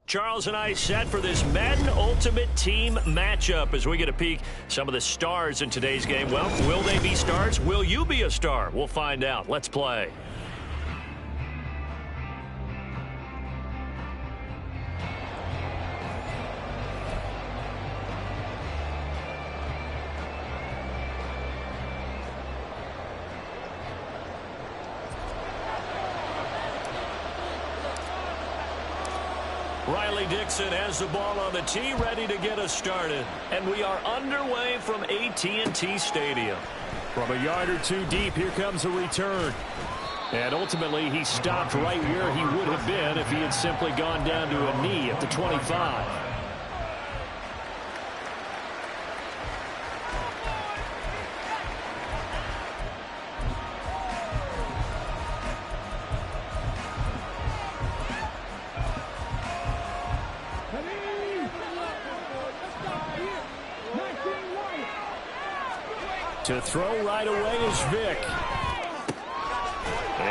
Charles and I set for this Madden Ultimate Team matchup as we get a peek some of the stars in today's game. Well, will they be stars? Will you be a star? We'll find out. Let's play. Riley Dixon has the ball on the tee, ready to get us started. And we are underway from AT&T Stadium. From a yard or two deep, here comes a return. And ultimately, he stopped right where he would have been if he had simply gone down to a knee at the 25. To throw right away is Vick.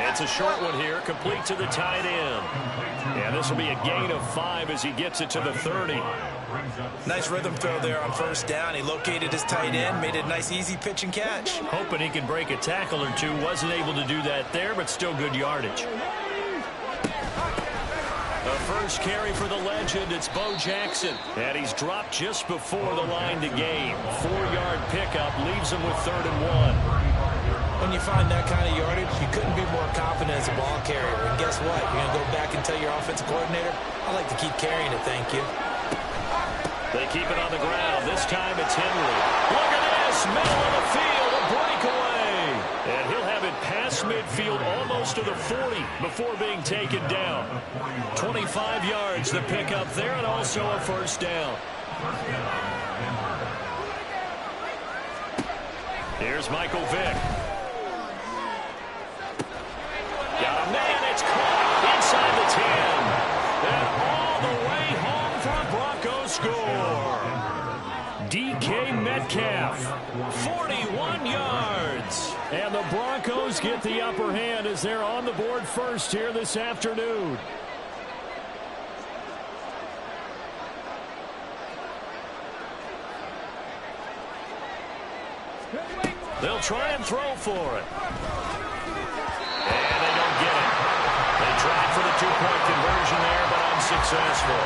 It's a short one here, complete to the tight end. And this will be a gain of 5 as he gets it to the 30. Nice rhythm throw there on first down. He located his tight end, made it a nice easy pitch and catch. Hoping he can break a tackle or two. Wasn't able to do that there, but still good yardage. The first carry for the legend, it's Bo Jackson. And he's dropped just before the line to gain. 4-yard pickup leaves him with 3rd and 1. When you find that kind of yardage, you couldn't be more confident as a ball carrier. And guess what? You're going to go back and tell your offensive coordinator, I like to keep carrying it, thank you. They keep it on the ground. This time it's Henry. Look at this, middle of the field, a breakaway. And he'll have it past midfield almost to the 40 before being taken down. 25 yards the pickup there, and also a first down. Here's Michael Vick. Got a man, it's caught inside the 10. And all the way home for a Broncos score. DK Metcalf, 41 yards. And the Broncos get the upper hand as they're on the board first here this afternoon. They'll try and throw for it. And they don't get it. They tried for the 2-point conversion there, but unsuccessful.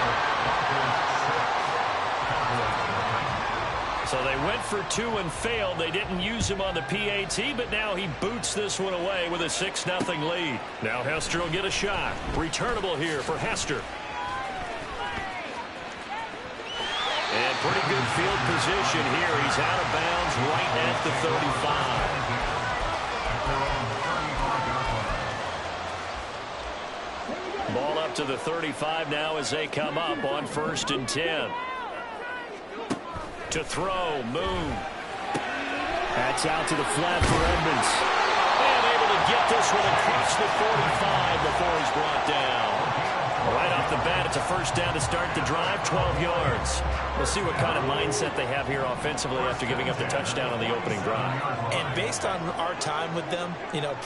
So they went for 2 and failed. They didn't use him on the PAT, but now he boots this one away with a 6-0 lead. Now Hester will get a shot. Returnable here for Hester. And pretty good field position here. He's out of bounds right at the 35. Ball up to the 35 now as they come up on 1st and 10. To throw, Moon. That's out to the flat for Edmonds. And able to get this one across the 45 before he's brought down. Right off the bat, it's a first down to start the drive, 12 yards. We'll see what kind of mindset they have here offensively after giving up the touchdown on the opening drive. And based on our time with them,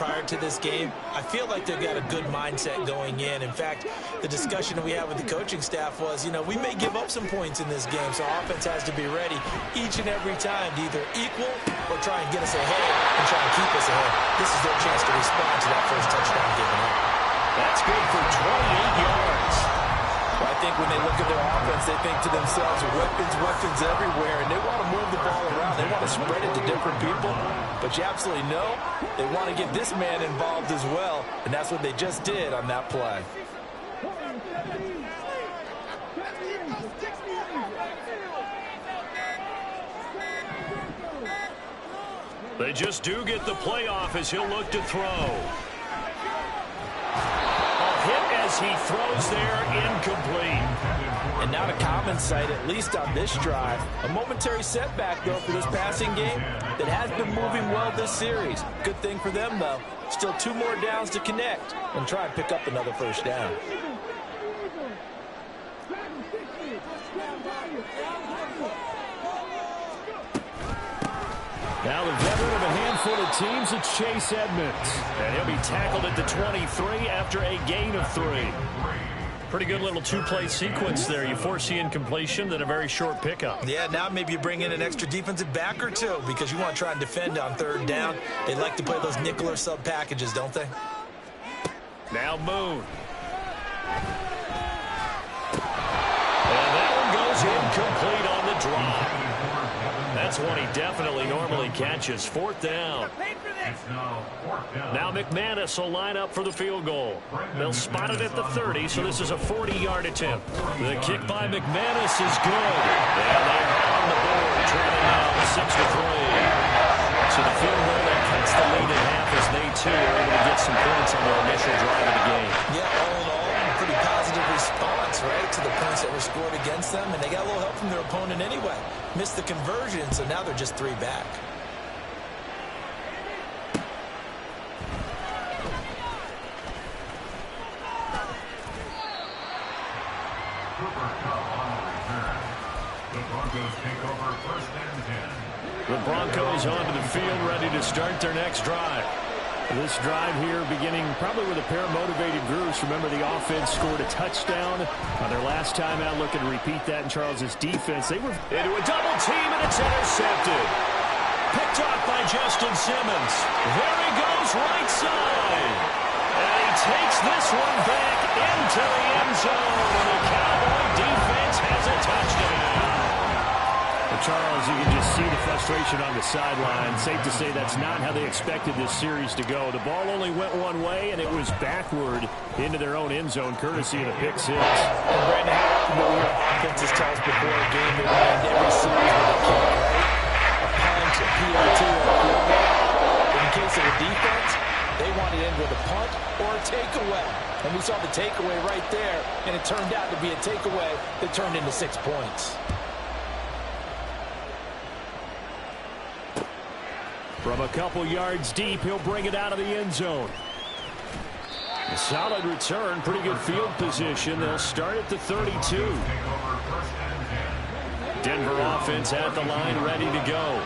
prior to this game, I feel like they've got a good mindset going in. In fact, the discussion we had with the coaching staff was, we may give up some points in this game, so our offense has to be ready each and every time to either equal or try and get us ahead and try and keep us ahead. This is their chance to respond to that first touchdown given up. That's good for 28 yards. Well, I think when they look at their offense, they think to themselves, weapons everywhere, and they want to move the ball around. They want to spread it to different people. But you absolutely know they want to get this man involved as well, and that's what they just did on that play. They just do get the playoff as he'll look to throw. As he throws there, incomplete. And not a common sight, at least on this drive. A momentary setback, though, for this passing game that has been moving well this series. Good thing for them, though. Still 2 more downs to connect and try and pick up another first down. Now the veteran of a handful of teams, it's Chase Edmonds. And he'll be tackled at the 23 after a gain of 3. Pretty good little two-play sequence there. You force the incompletion, then a very short pickup. Yeah, now maybe you bring in an extra defensive back or two because you want to try and defend on third down. They like to play those nickel or sub packages, don't they? Now Moon. And that one goes incomplete on the drop. That's one he definitely normally catches. Fourth down. Now McManus will line up for the field goal. They'll spot it at the 30, so this is a 40-yard attempt. The kick by McManus is good. And they're on the board, trailing now 6-3. So the field goal that cuts the lead in half as they, too, are able to get some points on their initial drive of the game. Yeah, all in all, a pretty positive response, right, to the points that were scored against them. And they got a little help from their opponent anyway. Missed the conversion, so now they're just 3 back. The Broncos onto the field, ready to start their next drive. This drive here beginning probably with a pair of motivated groups. Remember, the offense scored a touchdown on their last time out. Looking to repeat that in Charles's defense. They were into a double team, and it's intercepted. Picked off by Justin Simmons. There he goes, right side. And he takes this one back into the end zone. And the Cowboy defense has a touchdown. Charles, you can just see the frustration on the sideline. Safe to say that's not how they expected this series to go. The ball only went one way, and it was backward into their own end zone, courtesy of the pick six. And Brandon, how offenses tell us before a game they end every series with a kick, right? A punt, a PAT, or a field goal. In case of a defense, they want to end with a punt or a takeaway. And we saw the takeaway right there, and it turned out to be a takeaway that turned into 6 points. From a couple yards deep, he'll bring it out of the end zone. A solid return, pretty good field position. They'll start at the 32. Denver offense at the line, ready to go.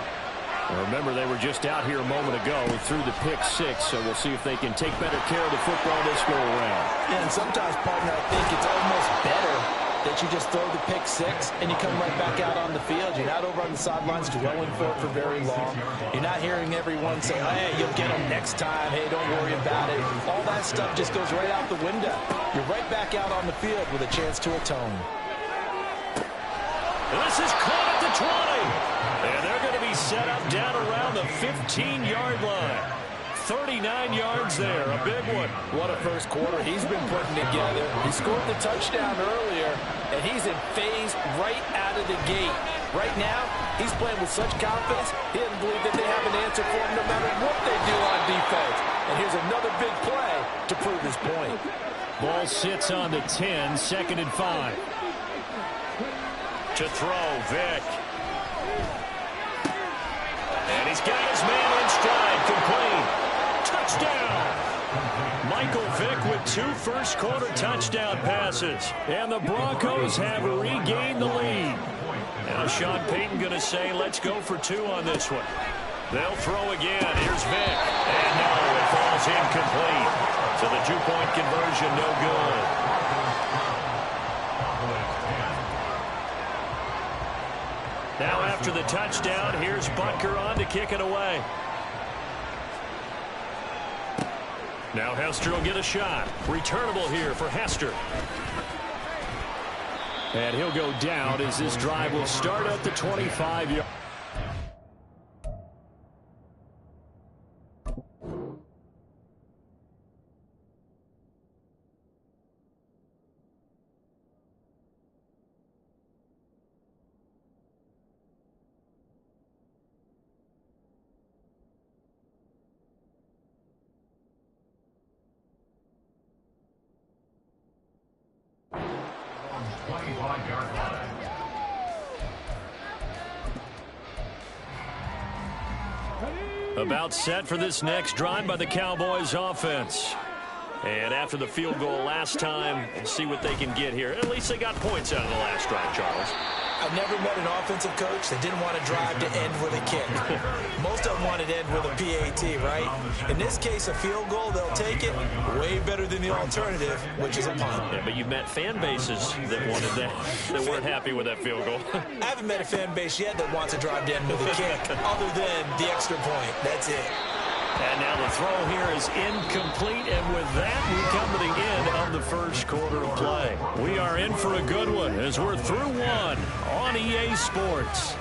Remember, they were just out here a moment ago through the pick six, so we'll see if they can take better care of the football this go around. Yeah, and sometimes, partner, I think it's almost better that you just throw the pick six and you come right back out on the field. You're not over on the sidelines dwelling for it for very long. You're not hearing everyone say, hey, you'll get them next time. Hey, don't worry about it. All that stuff just goes right out the window. You're right back out on the field with a chance to atone. This is caught at the 20. And they're going to be set up down around the 15-yard line. 39 yards there, a big one. What a first quarter he's been putting together. He scored the touchdown earlier, and he's in phase right out of the gate. Right now, he's playing with such confidence, he doesn't believe that they have an answer for him no matter what they do on defense. And here's another big play to prove his point. Ball sits on the 10, 2nd and 5. To throw, Vick. And he's got his man in stride, complete. Touchdown! Michael Vick with 2 first-quarter touchdown passes. And the Broncos have regained the lead. Now Sean Payton going to say, let's go for 2 on this one. They'll throw again. Here's Vick. And no, it falls incomplete. So the 2-point conversion, no good. Now after the touchdown, here's Butker on to kick it away. Now Hester will get a shot. Returnable here for Hester. And he'll go down as this drive will start at the 25-yard. About set for this next drive by the Cowboys offense. And after the field goal last time, we'll see what they can get here. At least they got points out of the last drive, Charles. I've never met an offensive coach that didn't want to drive to end with a kick. Most of them wanted to end with a PAT, right? In this case, a field goal, they'll take it. Way better than the alternative, which is a punt. Yeah, but you've met fan bases that wanted that, that weren't happy with that field goal. I haven't met a fan base yet that wants to drive to end with a kick, other than the extra point. That's it. And now the throw here is incomplete, and with that, we come to the end of the first quarter of play. We are in for a good one as we're through one on EA Sports.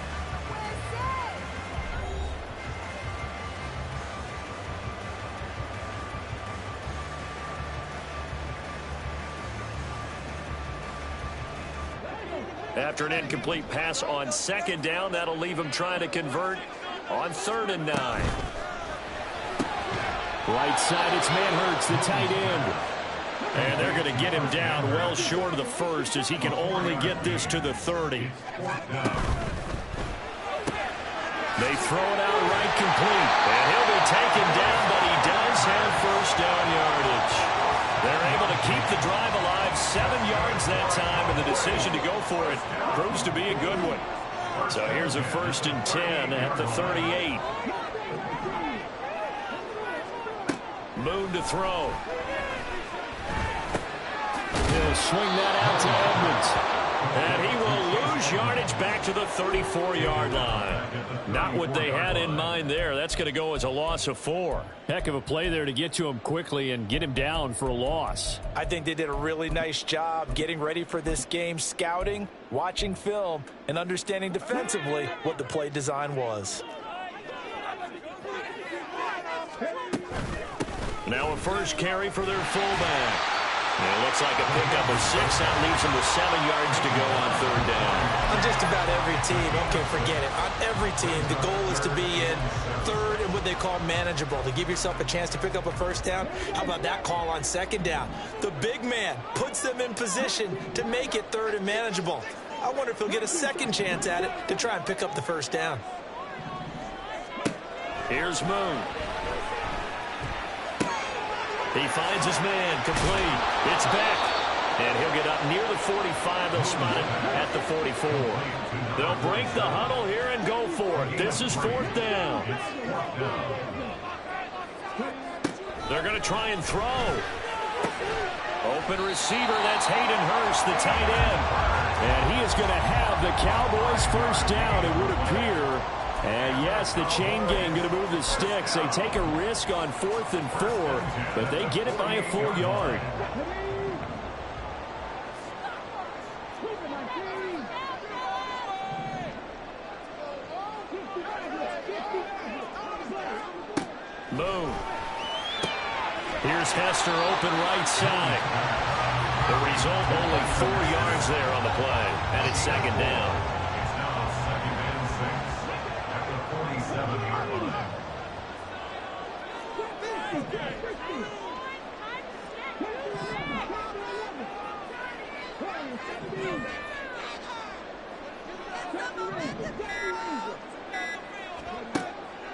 After an incomplete pass on second down, that'll leave him trying to convert on 3rd and 9. Right side, it's Manhertz, the tight end. And they're going to get him down well short of the first as he can only get this to the 30. They throw it out right complete. And he'll be taken down, but he does have first down yardage. They're able to keep the drive alive, 7 yards that time, and the decision to go for it proves to be a good one. So here's a 1st and 10 at the 38. Moon to throw. He'll swing that out to Edmonds. And he will lose yardage back to the 34-yard line. Not what they had in mind there. That's going to go as a loss of 4. Heck of a play there to get to him quickly and get him down for a loss. I think they did a really nice job getting ready for this game, scouting, watching film, and understanding defensively what the play design was. Now a first carry for their fullback. And it looks like a pickup of 6. That leaves them with 7 yards to go on 3rd down. On just about every team, okay, forget it. On every team, the goal is to be in 3rd and what they call manageable, to give yourself a chance to pick up a first down. How about that call on 2nd down? The big man puts them in position to make it 3rd and manageable. I wonder if he'll get a second chance at it to try and pick up the first down. Here's Moon. He finds his man, complete. It's Beck. And he'll get up near the 45. They'll spot it at the 44. They'll break the huddle here and go for it. This is 4th down. They're going to try and throw. Open receiver, that's Hayden Hurst, the tight end. And he is going to have the Cowboys first down, it would appear. And yes, the chain gang going to move the sticks. They take a risk on 4th and 4, but they get it by a full yard. Moon. Here's Hester open right side. The result, only 4 yards there on the play. And it's 2nd down.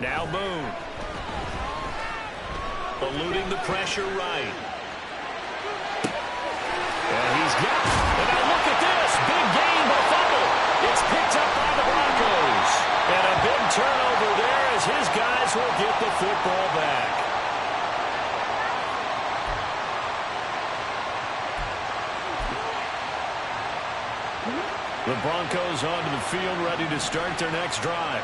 Now Moon. Eluding the pressure right. And he's got it. And now look at this. Big gain by fumble. It's picked up by the Broncos. And a big turnover there as his guys will get the football back. The Broncos onto the field, ready to start their next drive.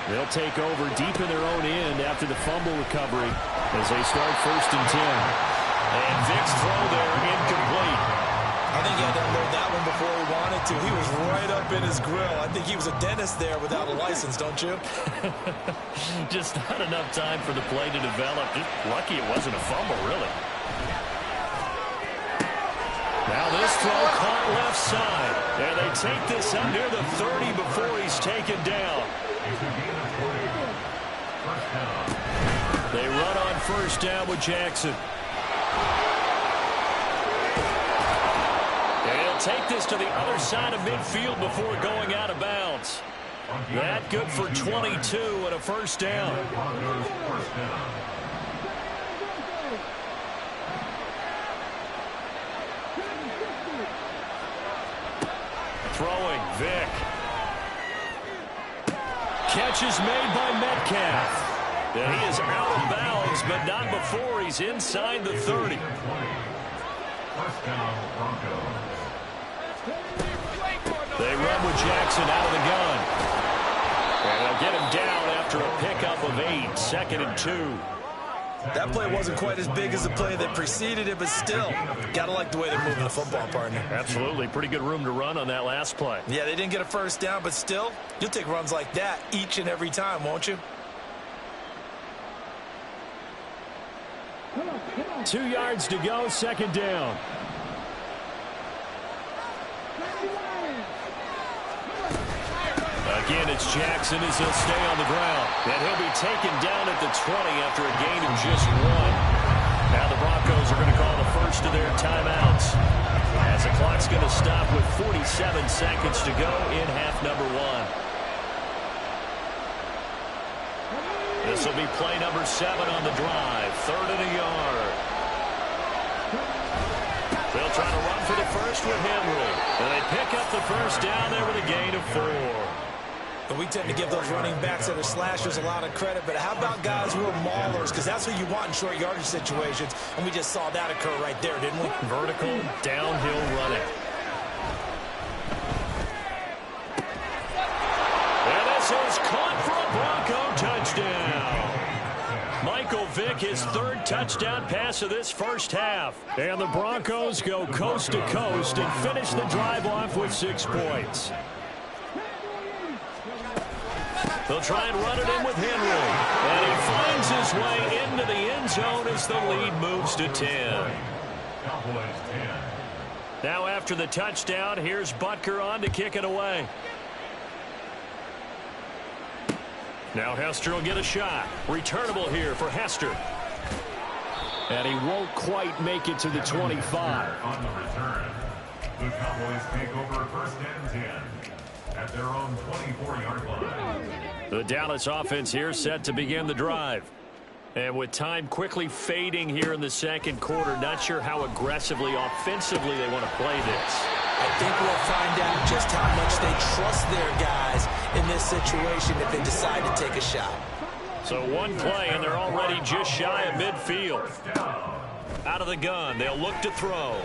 They'll take over deep in their own end after the fumble recovery as they start 1st and 10. And Vic's throw there incomplete. I think he had to unload that one before he wanted to. He was right up in his grill. I think he was a dentist there without a license, don't you? Just not enough time for the play to develop. Just lucky it wasn't a fumble, really. Now this throw caught left side. And they take this up near the 30 before he's taken down. They run on 1st down with Jackson. And he'll take this to the other side of midfield before going out of bounds. That good for 22 and a 1st down. throwing. Vick. Catch is made by Metcalf. And he is out of bounds, but not before he's inside the 30. They run with Jackson out of the gun. And they'll get him down after a pickup of 8, 2nd and 2. That play wasn't quite as big as the play that preceded it, but still, gotta like the way they're moving the football, partner. Absolutely. Pretty good room to run on that last play. Yeah, they didn't get a first down, but still, you'll take runs like that each and every time, won't you? 2 yards to go, 2nd down. Again, it's Jackson as he'll stay on the ground. And he'll be taken down at the 20 after a gain of just 1. Now the Broncos are going to call the first of their timeouts, as the clock's going to stop with 47 seconds to go in half number 1. This will be play number 7 on the drive. 3rd and a yard. They'll try to run for the first with Henry. And they pick up the first down there with a gain of 4. And we tend to give those running backs that are slashers a lot of credit, but how about guys who are maulers? Because that's what you want in short yardage situations, and we just saw that occur right there, didn't we? Vertical, downhill running. And this is caught for a Bronco touchdown. Michael Vick, his 3rd touchdown pass of this first half. And the Broncos go coast to coast and finish the drive off with 6 points. They'll try and run it in with Henry. And he finds his way into the end zone as the lead moves to 10. Now after the touchdown, here's Butker on to kick it away. Now Hester will get a shot. Returnable here for Hester. And he won't quite make it to the 25. On the return, the Cowboys take over 1st and 10 at their own 24-yard line. The Dallas offense here set to begin the drive. And with time quickly fading here in the 2nd quarter, not sure how aggressively, offensively they want to play this. I think we'll find out just how much they trust their guys in this situation if they decide to take a shot. So 1 play, and they're already just shy of midfield. Out of the gun, they'll look to throw.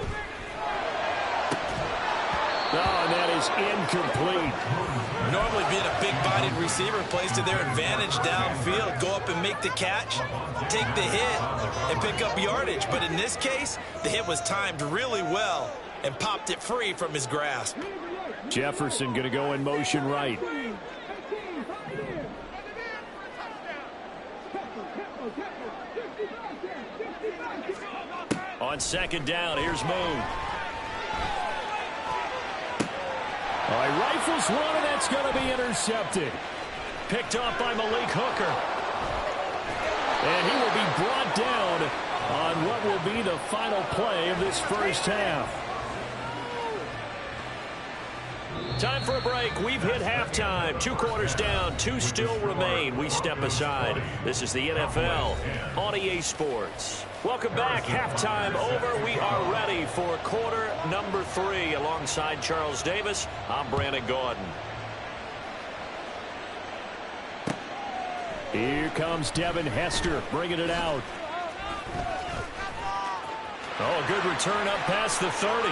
Oh, and that is incomplete. Normally being a big-bodied receiver plays to their advantage downfield. Go up and make the catch, take the hit, and pick up yardage. But in this case, the hit was timed really well and popped it free from his grasp. Jefferson going to go in motion right. On 2nd down, here's Moon. All right, rifles one, and that's going to be intercepted. Picked off by Malik Hooker. And he will be brought down on what will be the final play of this first half. Time for a break. We've hit halftime. 2 quarters down, 2 still remain. We step aside. This is the NFL on EA Sports. Welcome back. Halftime over. We are ready for quarter number 3. Alongside Charles Davis, I'm Brandon Gordon. Here comes Devin Hester bringing it out. Oh, a good return up past the 30.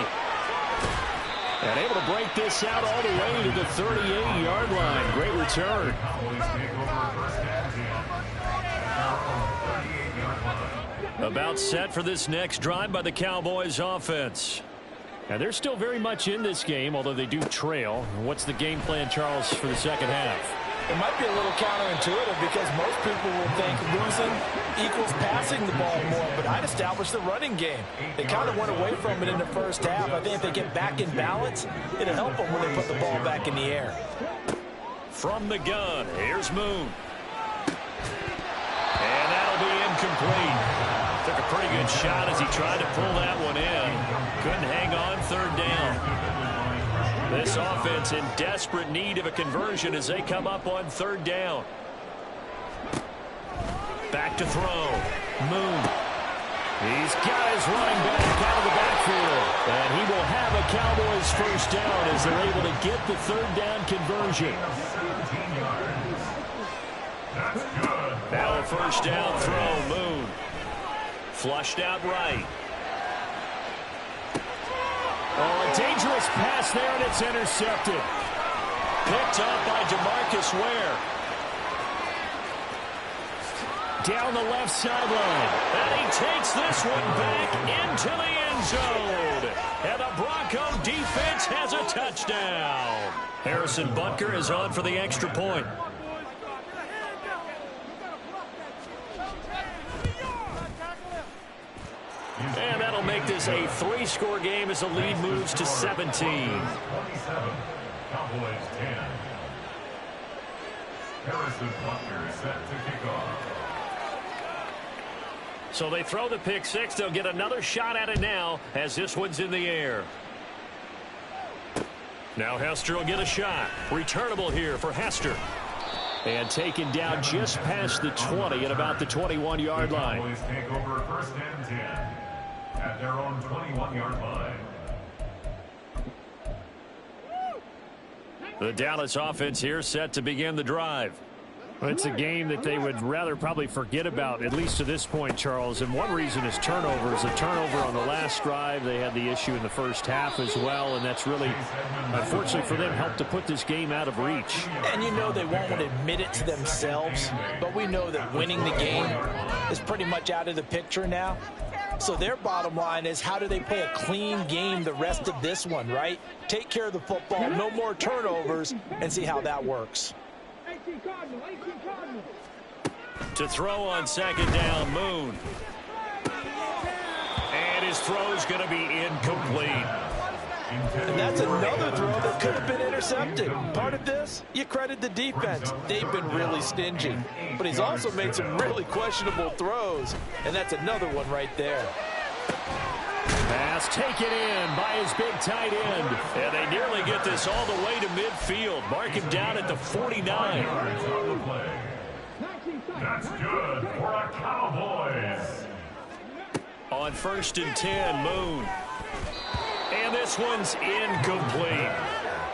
And able to break this out all the way to the 38-yard line. Great return. About set for this next drive by the Cowboys offense. And they're still very much in this game, although they do trail. What's the game plan, Charles, for the second half? It might be a little counterintuitive because most people will think losing equals passing the ball more, but I'd establish the running game. They kind of went away from it in the first half. I think if they get back in balance, it'll help them when they put the ball back in the air. From the gun, here's Moon. And that'll be incomplete. Took a pretty good shot as he tried to pull that one in. Couldn't hang on, 3rd down. This offense in desperate need of a conversion as they come up on 3rd down. Back to throw. Moon. He's got his running back out of the backfield. And he will have a Cowboys first down as they're able to get the third down conversion. Now a first down throw. Moon. Flushed out right. Oh, a dangerous pass there, and it's intercepted. Picked up by DeMarcus Ware. Down the left sideline. And he takes this one back into the end zone. And the Bronco defense has a touchdown. Harrison Butker is on for the extra point. And that'll make this a 3-score game as the lead moves to 17. 27, Cowboys 10. Harrison Butker set to kick off. So they throw the pick six. They'll get another shot at it now as this one's in the air. Now Hester will get a shot. Returnable here for Hester. And taken down just past the 20 at about the 21-yard line. Cowboys take over first and 10 at their own 21-yard line. The Dallas offense here set to begin the drive. Well, it's a game that they would rather probably forget about, at least to this point, Charles. And one reason is turnovers. A turnover on the last drive. They had the issue in the first half as well, and that's really, unfortunately for them, helped to put this game out of reach. And you know they won't admit it to themselves, but we know that winning the game is pretty much out of the picture now. So their bottom line is, how do they play a clean game the rest of this one, right? Take care of the football, no more turnovers, and see how that works. To throw on second down, Moon. And his throw's going to be incomplete. And that's another throw that could have been intercepted. Part of this, you credit the defense. They've been really stingy. But he's also made some really questionable throws. And that's another one right there. Pass taken in by his big tight end. And they nearly get this all the way to midfield. Mark him down at the 49. That's good for a Cowboys. On first and 10, Moon. And this one's incomplete.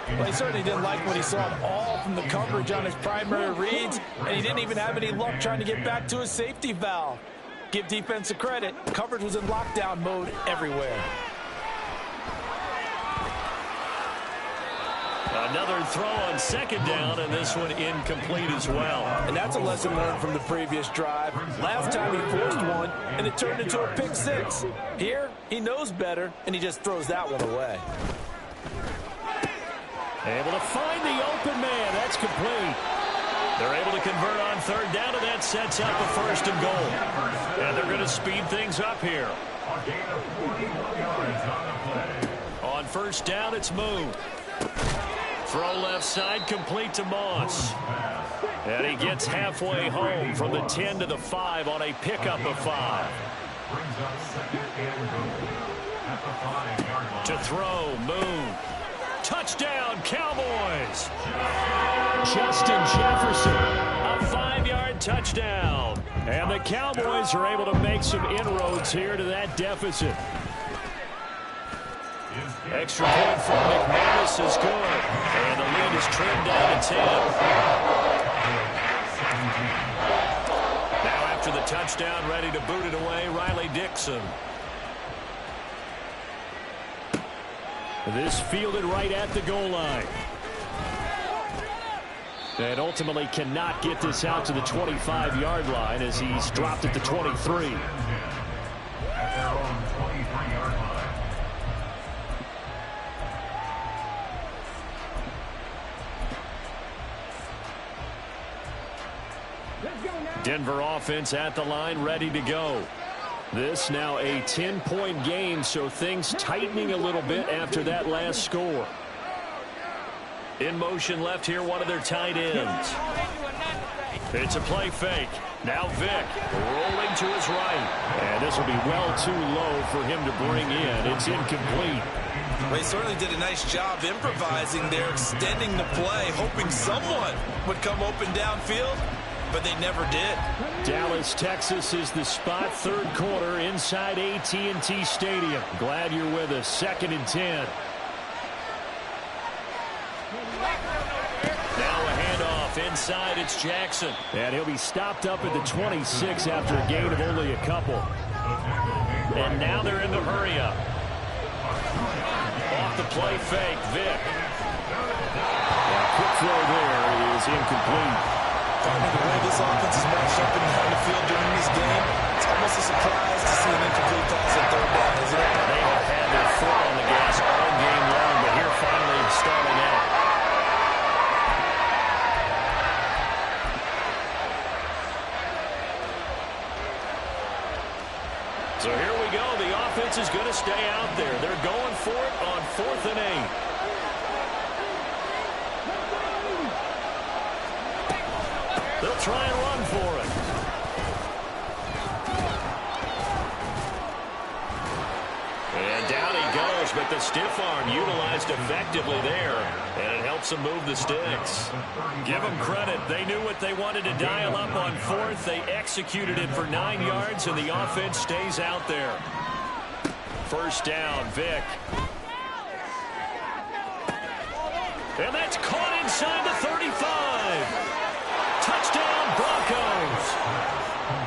Well, he certainly didn't like what he saw all from the coverage on his primary reads. And he didn't even have any luck trying to get back to his safety valve. Give defense a credit. Coverage was in lockdown mode everywhere. Another throw on second down, and this one incomplete as well. And that's a lesson learned from the previous drive. Last time he forced one, and it turned into a pick six. Here, he knows better, and he just throws that one away. Able to find the open man. That's complete. They're able to convert on third down, and that sets up a first and goal. And they're going to speed things up here. On first down, it's Moon. Throw left side, complete to Moss. And he gets halfway home from the 10 to the 5 on a pickup of 5. To throw, Moon. Touchdown, Cowboys. Justin Jefferson, a 5-yard touchdown. And the Cowboys are able to make some inroads here to that deficit. Extra point for McManus is good. And the lead is trimmed down to 10. Now after the touchdown, ready to boot it away, Riley Dixon. This fielded right at the goal line. And ultimately cannot get this out to the 25-yard line as he's dropped at the 23. At their own 23-yard line. Denver offense at the line, ready to go. This now a 10-point game, so things tightening a little bit after that last score. In motion left here, one of their tight ends. It's a play fake. Now Vick rolling to his right. And this will be well too low for him to bring in. It's incomplete. Well, he certainly did a nice job improvising there, extending the play, hoping someone would come open downfield. but they never did. Dallas, Texas is the spot, third quarter inside AT&T Stadium. Glad you're with us. 2nd and 10. Now a handoff inside. It's Jackson. And he'll be stopped up at the 26 after a gain of only a couple. And now they're in the hurry up. Off the play fake, Vic. Quick throw there is incomplete. The way this offense is matched up and down the field during this game, it's almost a surprise to see an incomplete pass at third down, isn't it? They have had their foot on the gas all game long, but here finally starting out. So here we go. The offense is going to stay out there. They're going for it on 4th and 8. They'll try and run for it. And down he goes, but the stiff arm utilized effectively there, and it helps them move the sticks. Give them credit. They knew what they wanted to dial up on 4th. They executed it for 9 yards, and the offense stays out there. First down, Vic. And that's caught inside the 35. Touchdown, Broncos.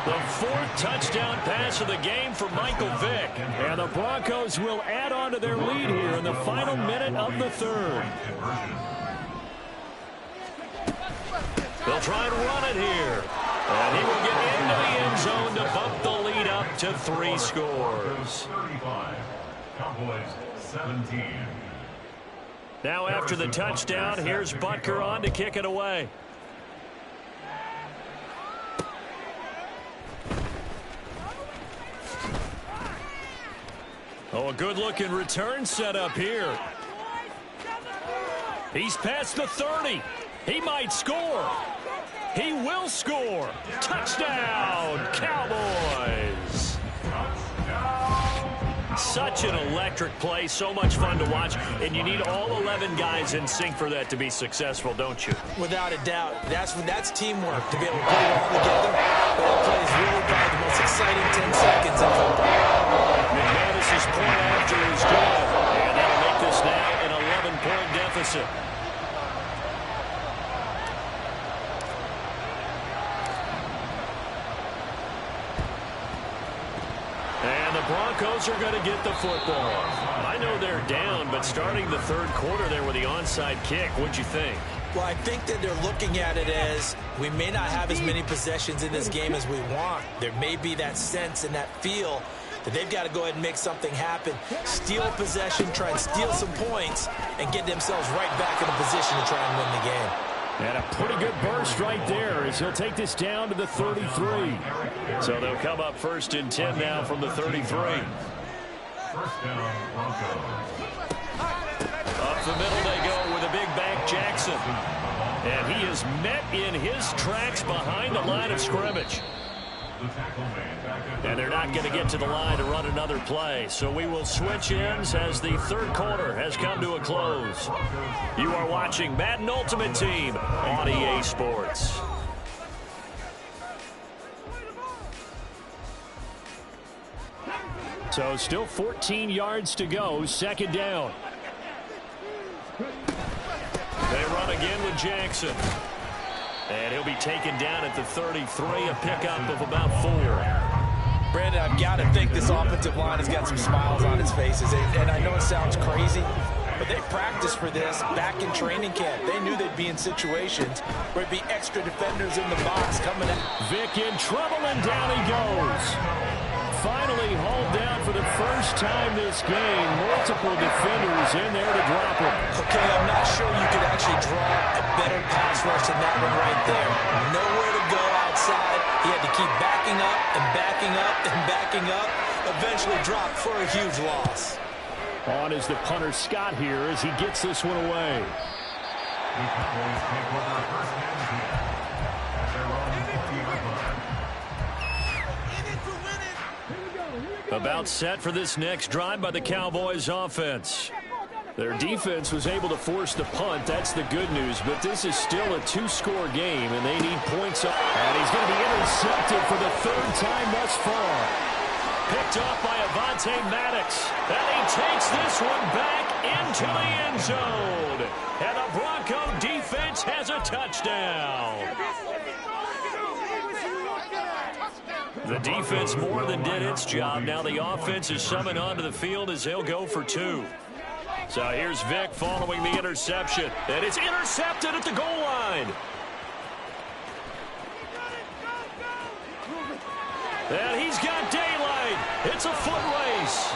The 4th touchdown pass of the game for Michael Vick. And the Broncos will add on to their lead here in the final minute of the 3rd. They'll try and run it here. And he will get into the end zone to bump the lead up to 3 scores. 35. Cowboys 17. Now after the touchdown, here's Butker on to kick it away. Oh, a good-looking return set up here. He's past the 30. He might score. He will score. Touchdown, Cowboys. Such an electric play, so much fun to watch, and you need all 11 guys in sync for that to be successful, don't you? Without a doubt. That's teamwork to be able to put it all together. That play is really probably the most exciting 10 seconds in football. McManus's point after is good, and that'll make this now an 11-point deficit. And the Broncos are going to get the football. I know they're down, but starting the 3rd quarter there with the onside kick, what'd you think? Well, I think that they're looking at it as we may not have as many possessions in this game as we want. There may be that sense and that feel that they've got to go ahead and make something happen. Steal possession, try and steal some points, and get themselves right back in a position to try and win the game. And a pretty good burst right there as he'll take this down to the 33. So they'll come up 1st and 10 now from the 33. First down, Broncos. Up the middle they go with a big back Jackson. And he is met in his tracks behind the line of scrimmage. And they're not going to get to the line to run another play. So we will switch ends as the 3rd quarter has come to a close. You are watching Madden Ultimate Team on EA Sports. So still 14 yards to go, 2nd down. They run again with Jackson. And he'll be taken down at the 33, a pickup of about 4. Brandon, I've got to think this offensive line has got some smiles on its faces. And I know it sounds crazy, but they practiced for this back in training camp. They knew they'd be in situations where it'd be extra defenders in the box coming in. Vic in trouble, and down he goes. Finally hauled down for the first time this game. Multiple defenders in there to drop him. Okay, I'm not sure you could actually draw a better pass rush than that one right there. Nowhere to go outside. He had to keep backing up and backing up and backing up. Eventually dropped for a huge loss. On is the punter Scott here as he gets this one away. The Cowboys take over first and 10 at their own 20-yard line. About set for this next drive by the Cowboys offense. Their defense was able to force the punt. That's the good news. But this is still a two-score game, and they need points up. And he's going to be intercepted for the third time thus far. Picked off by Avonte Maddox. And he takes this one back into the end zone. And the Bronco defense has a touchdown. The defense more than did its job. Now the offense is summoned onto the field as they'll go for two. So here's Vick following the interception. And it's intercepted at the goal line. And he's got daylight. It's a foot race.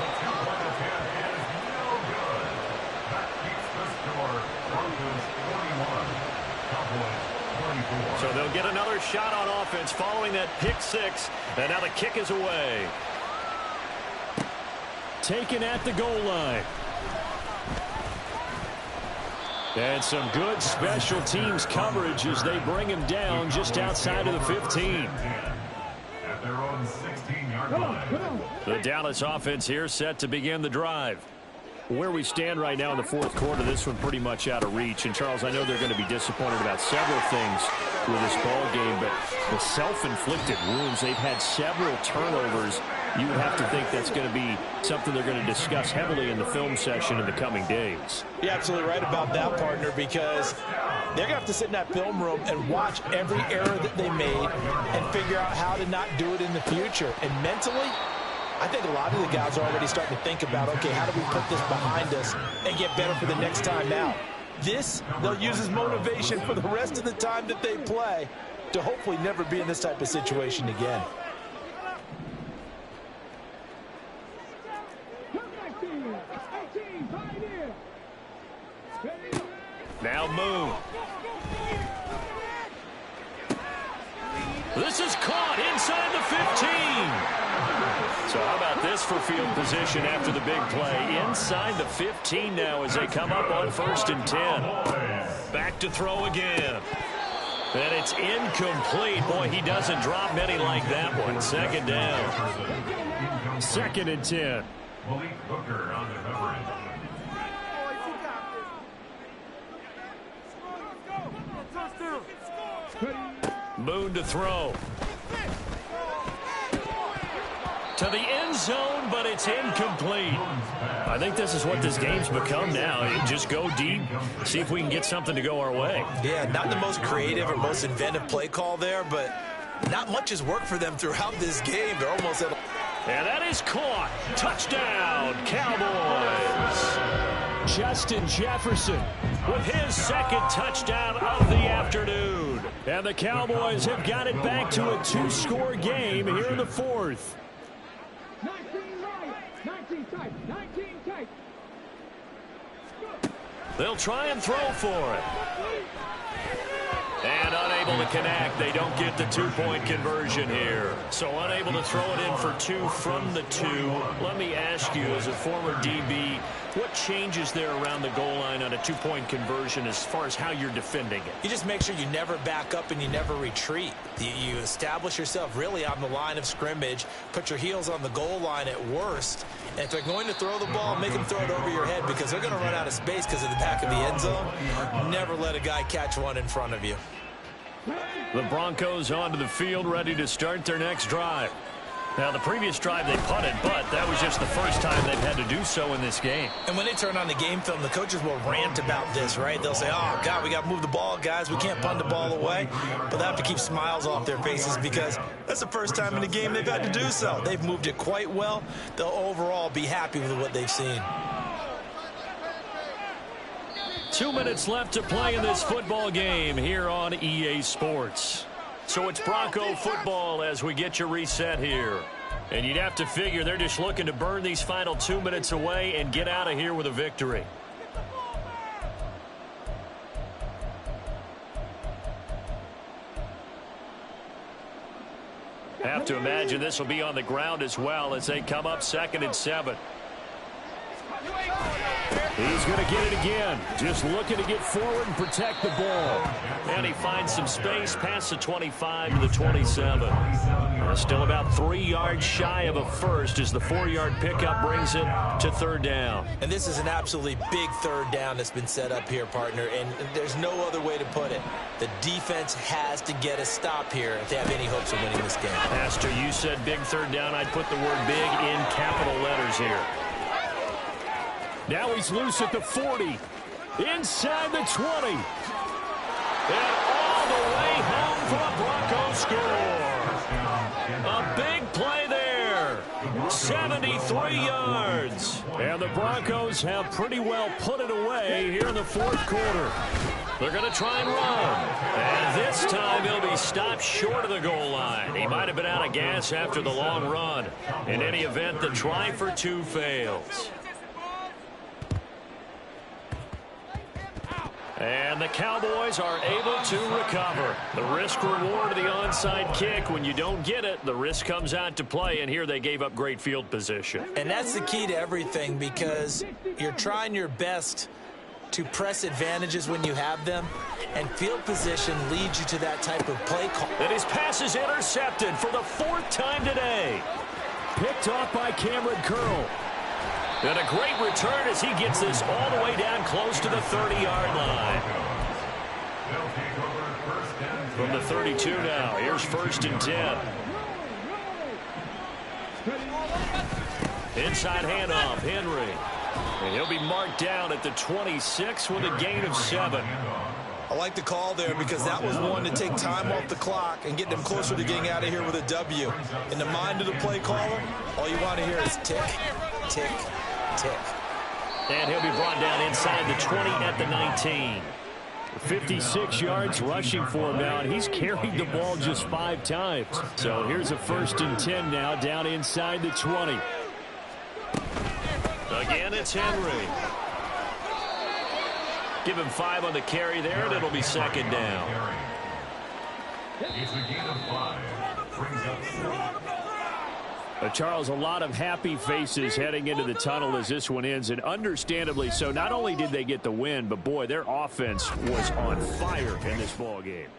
So they'll get another shot on offense following that pick six. And now the kick is away. Taken at the goal line. And some good special teams coverage as they bring him down just outside of the 15. At their own 16-yard line. The Dallas offense here set to begin the drive. Where we stand right now in the fourth quarter, this one pretty much out of reach. And, Charles, I know they're going to be disappointed about several things with this ball game, but the self-inflicted wounds, they've had several turnovers. You would have to think that's going to be something they're going to discuss heavily in the film session in the coming days. You're absolutely right about that, partner, because they're going to have to sit in that film room and watch every error that they made and figure out how to not do it in the future. And mentally, I think a lot of the guys are already starting to think about, okay, how do we put this behind us and get better for the next time out? This, they'll use as motivation for the rest of the time that they play to hopefully never be in this type of situation again. Now Moon. This is caught inside the 15. So how about this for field position after the big play? Inside the 15 now as they come up on 1st and 10. Back to throw again. And it's incomplete. Boy, he doesn't drop many like that one. Second down. 2nd and 10. Malik Hooker on the coverage. Moon to throw. To the end zone, but it's incomplete. I think this is what this game's become now. Just go deep, see if we can get something to go our way. Yeah, not the most creative or most inventive play call there, but not much has worked for them throughout this game. They're almost at... And that is caught. Touchdown, Cowboys. Justin Jefferson with his 2nd touchdown of the afternoon. And the Cowboys have got it back to a two-score game here in the 4th. 19 tight. They'll try and throw for it. And unable to connect. They don't get the 2-point conversion here. So unable to throw it in for 2 from the 2. Let me ask you, as a former DB, what changes there around the goal line on a 2-point conversion as far as how you're defending it? You just make sure you never back up and you never retreat. You establish yourself really on the line of scrimmage, put your heels on the goal line at worst, and if they're going to throw the ball, make them throw it over your head because they're going to run out of space because of the back of the end zone. Never let a guy catch one in front of you. The Broncos onto the field, ready to start their next drive. Now, the previous drive they punted, but that was just the first time they've had to do so in this game. And when they turn on the game film, the coaches will rant about this, right? They'll say, oh, God, we got to move the ball, guys. We can't punt the ball away. But they have to keep smiles off their faces because that's the first time in the game they've had to do so. They've moved it quite well. They'll overall be happy with what they've seen. 2 minutes left to play in this football game here on EA Sports. So it's Bronco football as we get you reset here. And you'd have to figure they're just looking to burn these final 2 minutes away and get out of here with a victory. Have to imagine this will be on the ground as well as they come up 2nd and 7. He's going to get it again. Just looking to get forward and protect the ball. And he finds some space past the 25 to the 27. Still about 3 yards shy of a first as the 4-yard pickup brings it to third down. And this is an absolutely big third down that's been set up here, partner, and there's no other way to put it. The defense has to get a stop here if they have any hopes of winning this game. Pastor, you said big third down. I'd put the word big in capital letters here. Now he's loose at the 40. Inside the 20. And all the way home for a Broncos score. A big play there. 73 yards. And the Broncos have pretty well put it away here in the fourth quarter. They're going to try and run. And this time he'll be stopped short of the goal line. He might have been out of gas after the long run. In any event, the try for 2 fails. And the Cowboys are able to recover. The risk reward of the onside kick. When you don't get it, the risk comes out to play, and here they gave up great field position. And that's the key to everything, because you're trying your best to press advantages when you have them, and field position leads you to that type of play call. And his pass is intercepted for the 4th time today. Picked off by Cameron Curl. And a great return as he gets this all the way down close to the 30-yard line. From the 32 now, here's 1st and 10. Inside handoff, Henry. And he'll be marked down at the 26 with a gain of 7. I like the call there because that was one to take time off the clock and get them closer to getting out of here with a W. In the mind of the play caller, all you want to hear is tick, tick, tick. And he'll be brought down inside the 20 at the 19. 56 yards rushing for him now, and he's carried the ball just 5 times. So here's a 1st and 10 now, down inside the 20. Again, it's Henry. Give him 5 on the carry there, and it'll be 2nd down. It's a gain of 5. Brings up Charles, a lot of happy faces heading into the tunnel as this one ends, and understandably so. Not only did they get the win, but boy, their offense was on fire in this ball game.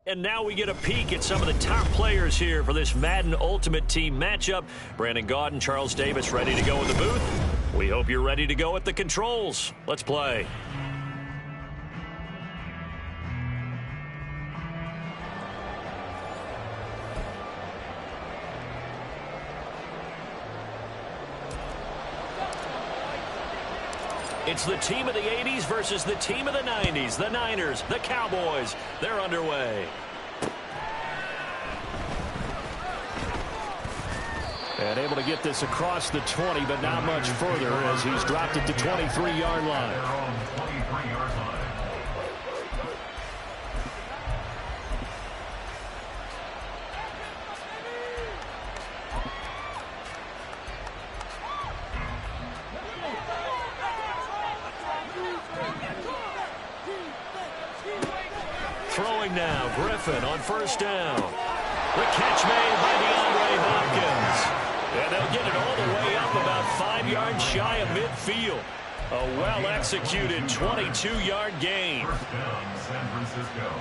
And now we get a peek at some of the top players here for this Madden Ultimate Team matchup. Brandon Gaudin, Charles Davis ready to go in the booth. We hope you're ready to go at the controls. Let's play. It's the team of the 80s versus the team of the 90s. The Niners, the Cowboys, they're underway. And able to get this across the 20, but not much further as he's dropped it to 23-yard line. Throwing now, Griffin on 1st down. The catch made by DeAndre Hopkins. And they'll get it all the way up about 5 yards shy of midfield. A well-executed 22-yard gain. First down, San Francisco.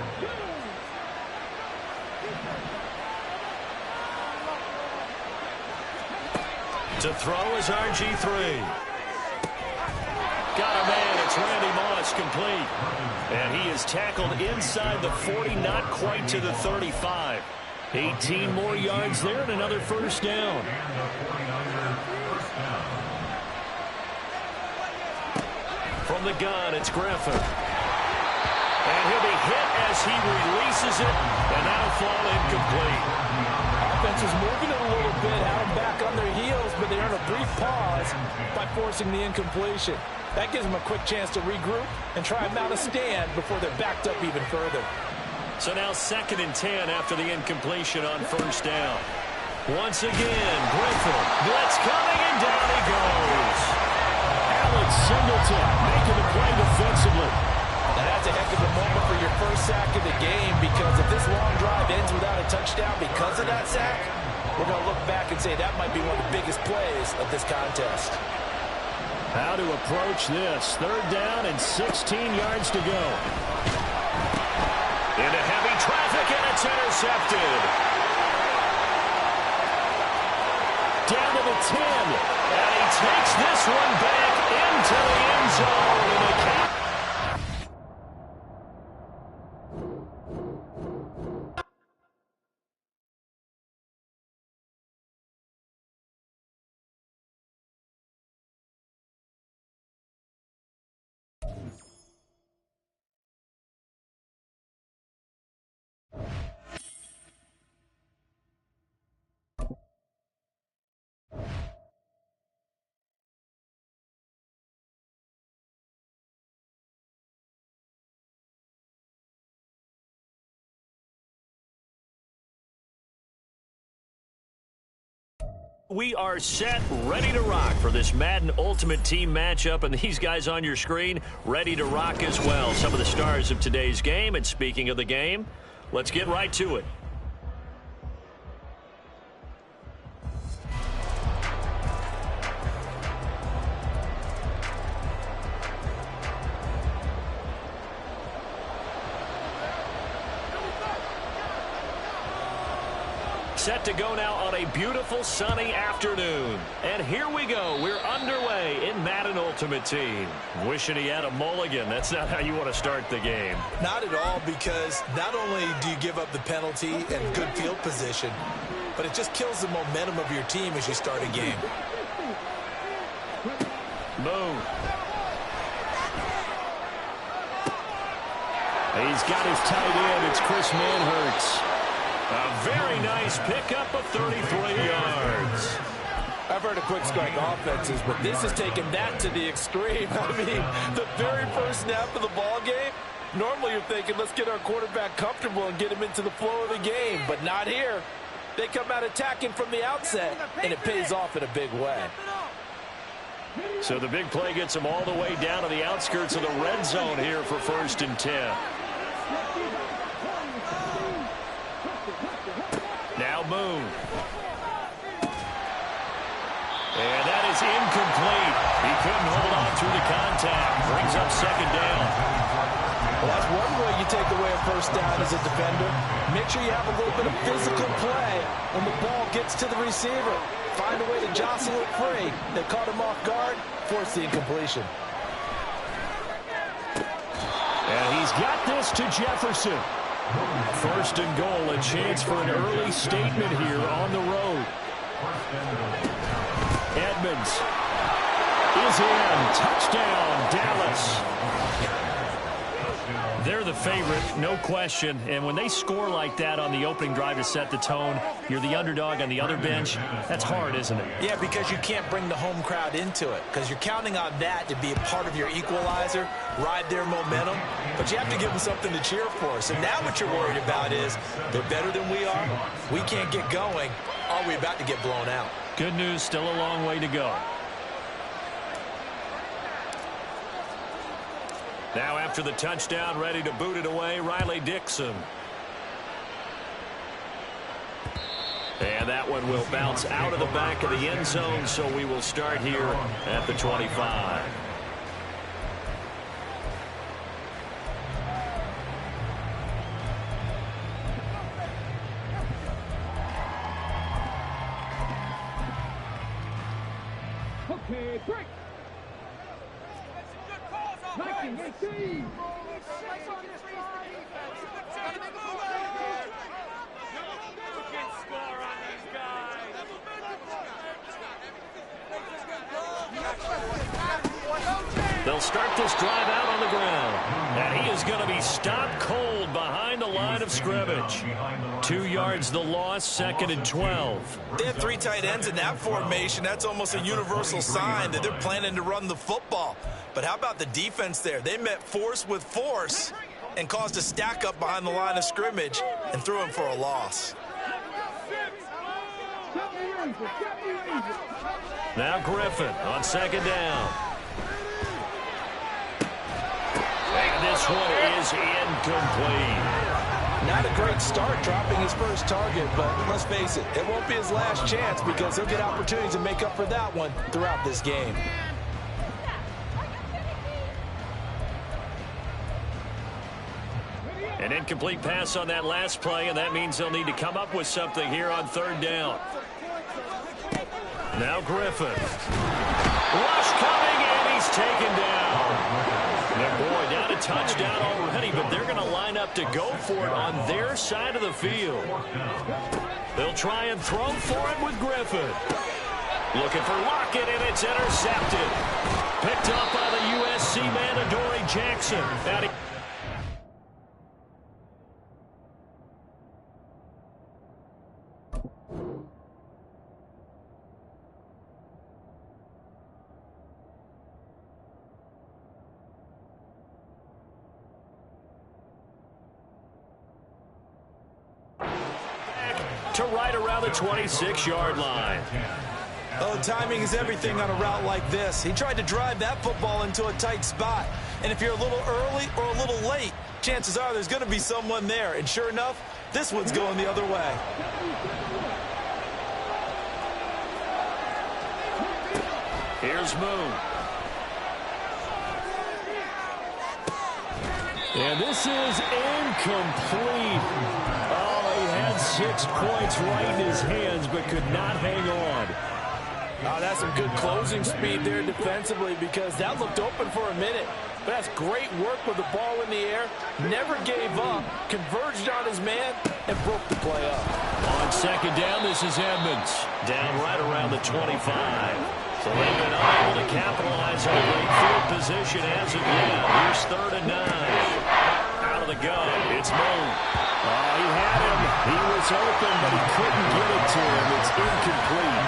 To throw is RG3. Got a man, it's Randy Moss, complete. And he is tackled inside the 40, not quite to the 35. 18 more yards there and another 1st down. From the gun, it's Griffin. And he'll be hit as he releases it, and that'll fall incomplete. Offense is moving it a little bit, have them back on their heels, but they earn a brief pause by forcing the incompletion. That gives them a quick chance to regroup and try and mount a stand before they're backed up even further. So now 2nd and 10 after the incompletion on 1st down. Once again, Griffin. Blitz coming, and down he goes. Alex Singleton making the play defensively. Now that's a heck of a moment for your first sack of the game, because if this long drive ends without a touchdown because of that sack, we're going to look back and say that might be one of the biggest plays of this contest. How to approach this. 3rd down and 16 yards to go. Into heavy traffic, and it's intercepted. Down to the 10. And he takes this one back into the end zone. And the we are set, ready to rock for this Madden Ultimate Team matchup, and these guys on your screen ready to rock as well. Some of the stars of today's game, and speaking of the game, let's get right to it. Set to go now on a beautiful sunny afternoon. And here we go. We're underway in Madden Ultimate Team. Wishing he had a mulligan. That's not how you want to start the game. Not at all, because not only do you give up the penalty and good field position, but it just kills the momentum of your team as you start a game. Boom. He's got his tight end. It's Chris Manhertz. A very nice pickup of 33 yards. I've heard of quick strike offenses, but this has taken that to the extreme. I mean, the very first snap of the ball game, normally you're thinking, let's get our quarterback comfortable and get him into the flow of the game, but not here. They come out attacking from the outset, and it pays off in a big way. So the big play gets them all the way down to the outskirts of the red zone here for 1st and 10. Now Boone. And that is incomplete. He couldn't hold on through the contact. Brings up 2nd down. Well, that's one way you take away a 1st down as a defender. Make sure you have a little bit of physical play when the ball gets to the receiver. Find a way to jostle it free. They caught him off guard, force the incompletion. And he's got this to Jefferson. 1st and goal, a chance for an early statement here on the road. Edmonds is in. Touchdown, Dallas. They're the favorite, no question. And when they score like that on the opening drive to set the tone, you're the underdog on the other bench. That's hard, isn't it? Yeah, because you can't bring the home crowd into it, because you're counting on that to be a part of your equalizer, ride their momentum. But you have to give them something to cheer for. So now what you're worried about is they're better than we are. We can't get going. Are we about to get blown out? Good news, still a long way to go. Now after the touchdown, ready to boot it away, Riley Dixon. And that one will bounce out of the back of the end zone, so we will start here at the 25. Okay, break. 19-18. They'll start this drive out on the ground. And he is going to be stopped cold behind behind the line of scrimmage. 2 yards the loss, 2nd and 12. They have 3 tight ends in that formation. That's almost a universal sign that they're planning to run the football. But how about the defense there? They met force with force and caused a stack up behind the line of scrimmage and threw him for a loss. Now Griffin on 2nd down. And this one is incomplete. Not a great start dropping his first target, but let's face it, it won't be his last chance because he'll get opportunities to make up for that one throughout this game. An incomplete pass on that last play, and that means they'll need to come up with something here on 3rd down. Now Griffin. Rush coming, and he's taken down. And boy, down a touchdown already, but they're going to line up to go for it on their side of the field. They'll try and throw for it with Griffin. Looking for Lockett, and it's intercepted. Picked up by the USC man, Adoree Jackson. To right around the 26-yard line. Oh, timing is everything on a route like this. He tried to drive that football into a tight spot. And if you're a little early or a little late, chances are there's going to be someone there. And sure enough, this one's going the other way. Here's Moon. And this is incomplete. Oh, he had 6 points right in his hands, but could not hang on. Oh, that's some good closing speed there defensively because that looked open for a minute. But that's great work with the ball in the air. Never gave up, converged on his man, and broke the play up. On 2nd down, this is Edmonds. Down right around the 25. So they've been unable to capitalize on great field position as of yet. Here's 3rd and 9. Out of the gun, it's Moon. Oh, he had him. He was open, but he couldn't get it to him. It's incomplete.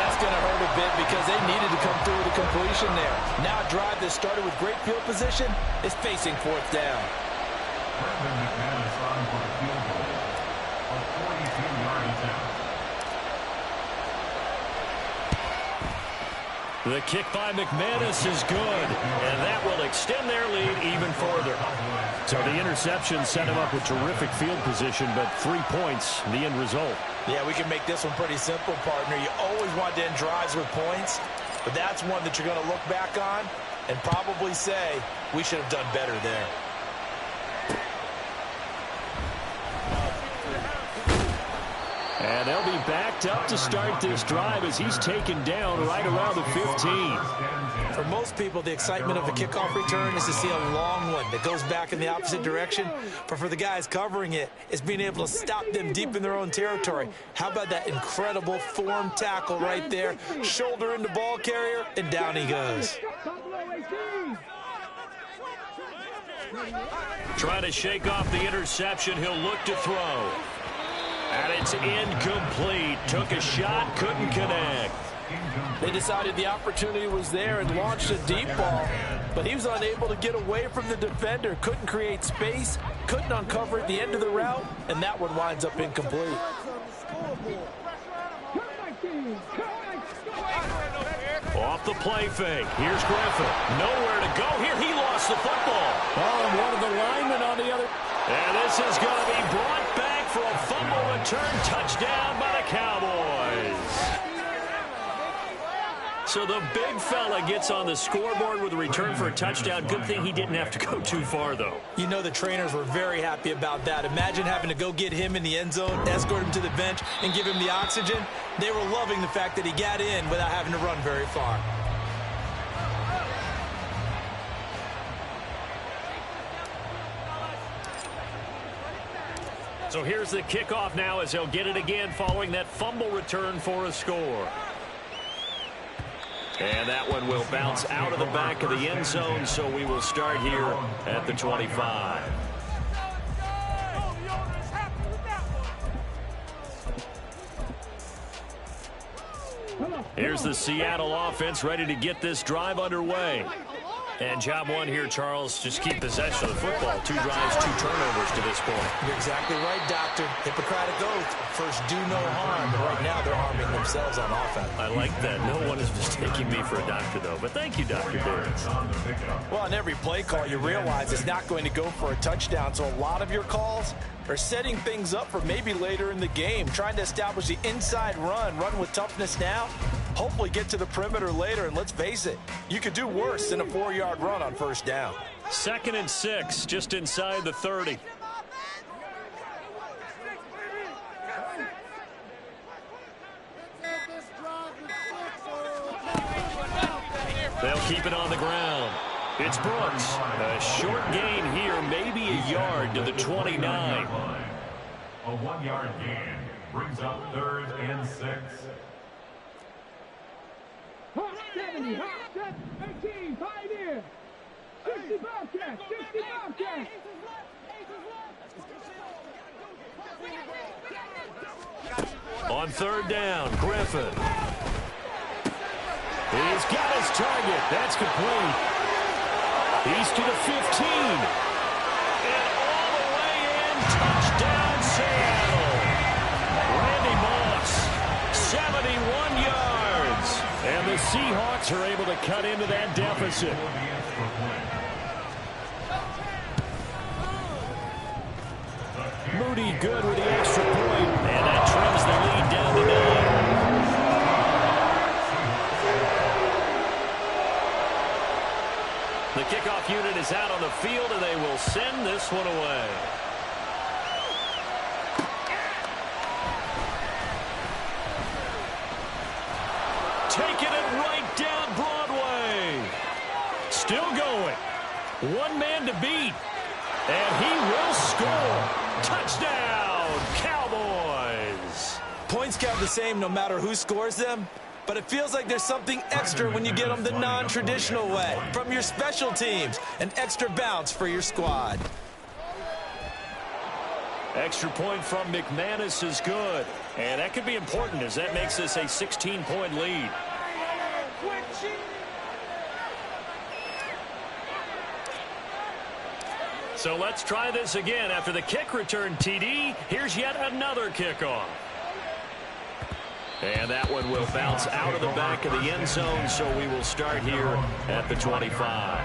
That's going to hurt a bit because they needed to come through with a completion there. Now a drive that started with great field position is facing 4th down. The kick by McManus is good, and that will extend their lead even further. So the interception set him up with terrific field position, but 3 points, the end result. Yeah, we can make this one pretty simple, partner. You always want to end drives with points, but that's one that you're going to look back on and probably say, we should have done better there. And they'll be backed up to start this drive as he's taken down right around the 15. For most people, the excitement of a kickoff return is to see a long one that goes back in the opposite direction. But for the guys covering it, it's being able to stop them deep in their own territory. How about that incredible form tackle right there? Shoulder into ball carrier, and down he goes. Trying to shake off the interception, he'll look to throw. And it's incomplete. Took a shot, couldn't connect. They decided the opportunity was there and launched a deep ball, but he was unable to get away from the defender, couldn't create space, couldn't uncover at the end of the route, and that one winds up incomplete. Off the play fake. Here's Griffin. Nowhere to go here. He lost the football. Oh, and one of the linemen on the other. And this is going to be brought back for a fumble return touchdown by the Cowboys. So the big fella gets on the scoreboard with a return for a touchdown. Good thing he didn't have to go too far, though. You know the trainers were very happy about that. Imagine having to go get him in the end zone, escort him to the bench, and give him the oxygen. They were loving the fact that he got in without having to run very far. So here's the kickoff now as they'll get it again following that fumble return for a score. And that one will bounce out of the back of the end zone, so we will start here at the 25. Here's the Seattle offense ready to get this drive underway. And job one here, Charles, just keep possession of the football. 2 drives, 2 turnovers to this point. You're exactly right, Doctor. Hippocratic oath. First, do no harm. But right now, they're harming themselves on offense. I like that. No one is mistaking me for a doctor, though. But thank you, Dr. Derek. Well, on every play call, you realize it's not going to go for a touchdown. So a lot of your calls are setting things up for maybe later in the game, trying to establish the inside run with toughness now, hopefully get to the perimeter later. And let's face it, you could do worse than a 4-yard run on first down. 2nd and 6, just inside the 30. They'll keep it on the ground. It's Brooks. A short gain here, maybe a yard to the 29. A 1-yard gain brings up 3rd and 6. Hot 70, hot 18, pioneer. 60 Bobcats, 60 Bobcats. On 3rd down, Griffin. He's got his target. That's complete. He's to the 15. And all the way in. Touchdown, Seattle. Randy Moss, 71 yards. And the Seahawks are able to cut into that deficit. Moody good with the extra point. And that trims the lead down to 9. The kickoff unit is out on the field, and they will send this one away. Taking it right down Broadway. Still going. 1 man to beat. And he will score. Touchdown, Cowboys. Points count the same no matter who scores them. But it feels like there's something extra when you get them the non-traditional way. From your special teams, an extra bounce for your squad. Extra point from McManus is good. And that could be important as that makes this a 16-point lead. So let's try this again. After the kick return TD, here's yet another kickoff. And that one will bounce out of the back of the end zone, so we will start here at the 25.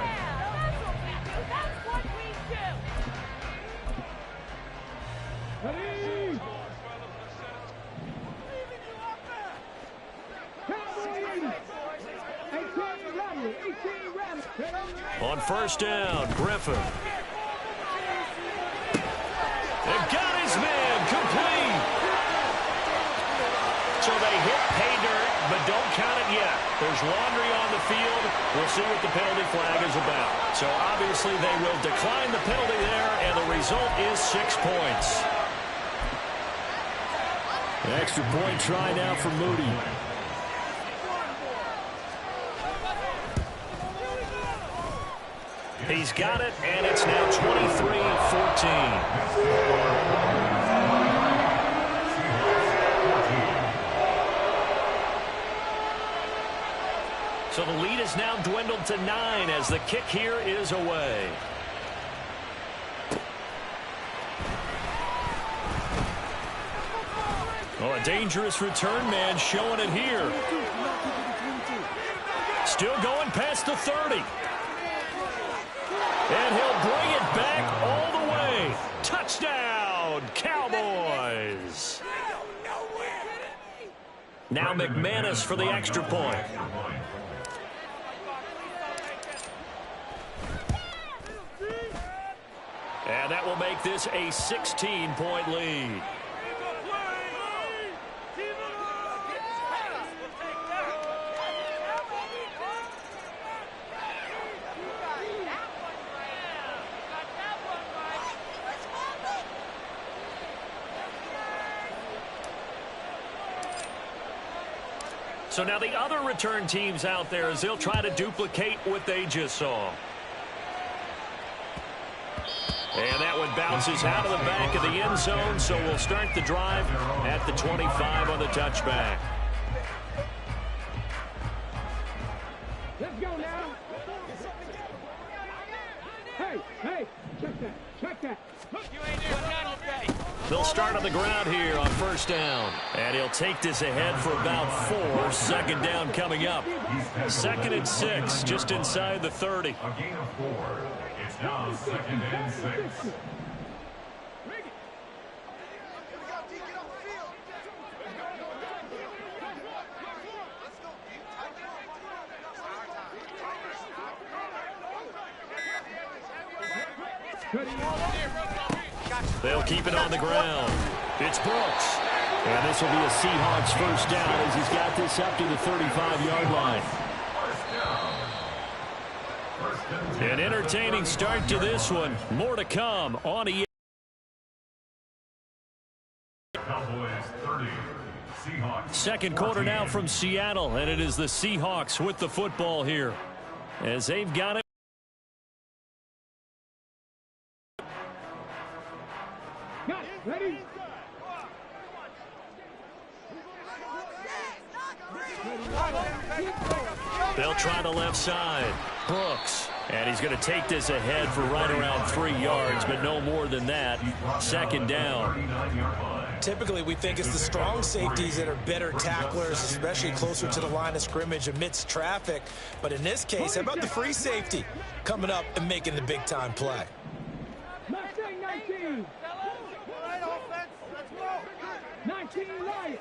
On 1st down, Griffin. And got his man complete. So they hit pay dirt, but don't count it yet. There's laundry on the field. We'll see what the penalty flag is about. So obviously they will decline the penalty there, and the result is 6 points. An extra point try now for Moody. He's got it, and it's now 23-14. So the lead is now dwindled to 9 as the kick here is away. Oh, a dangerous return man showing it here. Still going past the 30. And he'll bring it back all the way. Touchdown, Cowboys. Now McManus for the extra point. And that will make this a 16-point lead. So now the other return teams out there as they'll try to duplicate what they just saw. And that one bounces out of the back of the end zone, so we'll start the drive at the 25 on the touchback. Bobcat. They'll start on the ground here on first down. And he'll take this ahead for about 4. Second down coming up. 2nd and 6, just inside the 30. A gain of 4. It's now 2nd and 6. They'll keep it on the ground. It's Brooks. And this will be a Seahawks first down as he's got this up to the 35-yard line. An entertaining start to this one. More to come on EA. Cowboys 30. Seahawks. Second quarter now from Seattle, and it is the Seahawks with the football here as they've got it. Ready? They'll try the left side. Brooks. And he's going to take this ahead for right around 3 yards, but no more than that. Second down. Typically, we think it's the strong safeties that are better tacklers, especially closer to the line of scrimmage amidst traffic. But in this case, how about the free safety coming up and making the big-time play? Mustang 19. 19 right.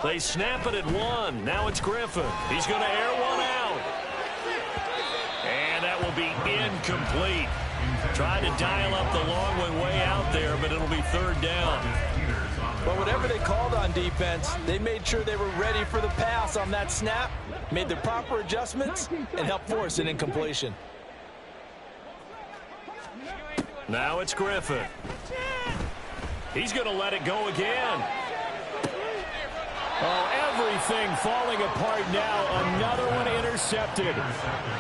They snap it at 1. Now it's Griffin. He's going to air one out. And that will be incomplete. Trying to dial up the long one way out there, but it'll be 3rd down. But whatever they called on defense, they made sure they were ready for the pass on that snap, made the proper adjustments, and helped force an incompletion. Now it's Griffin. He's going to let it go again. Oh, everything falling apart now. Another one intercepted.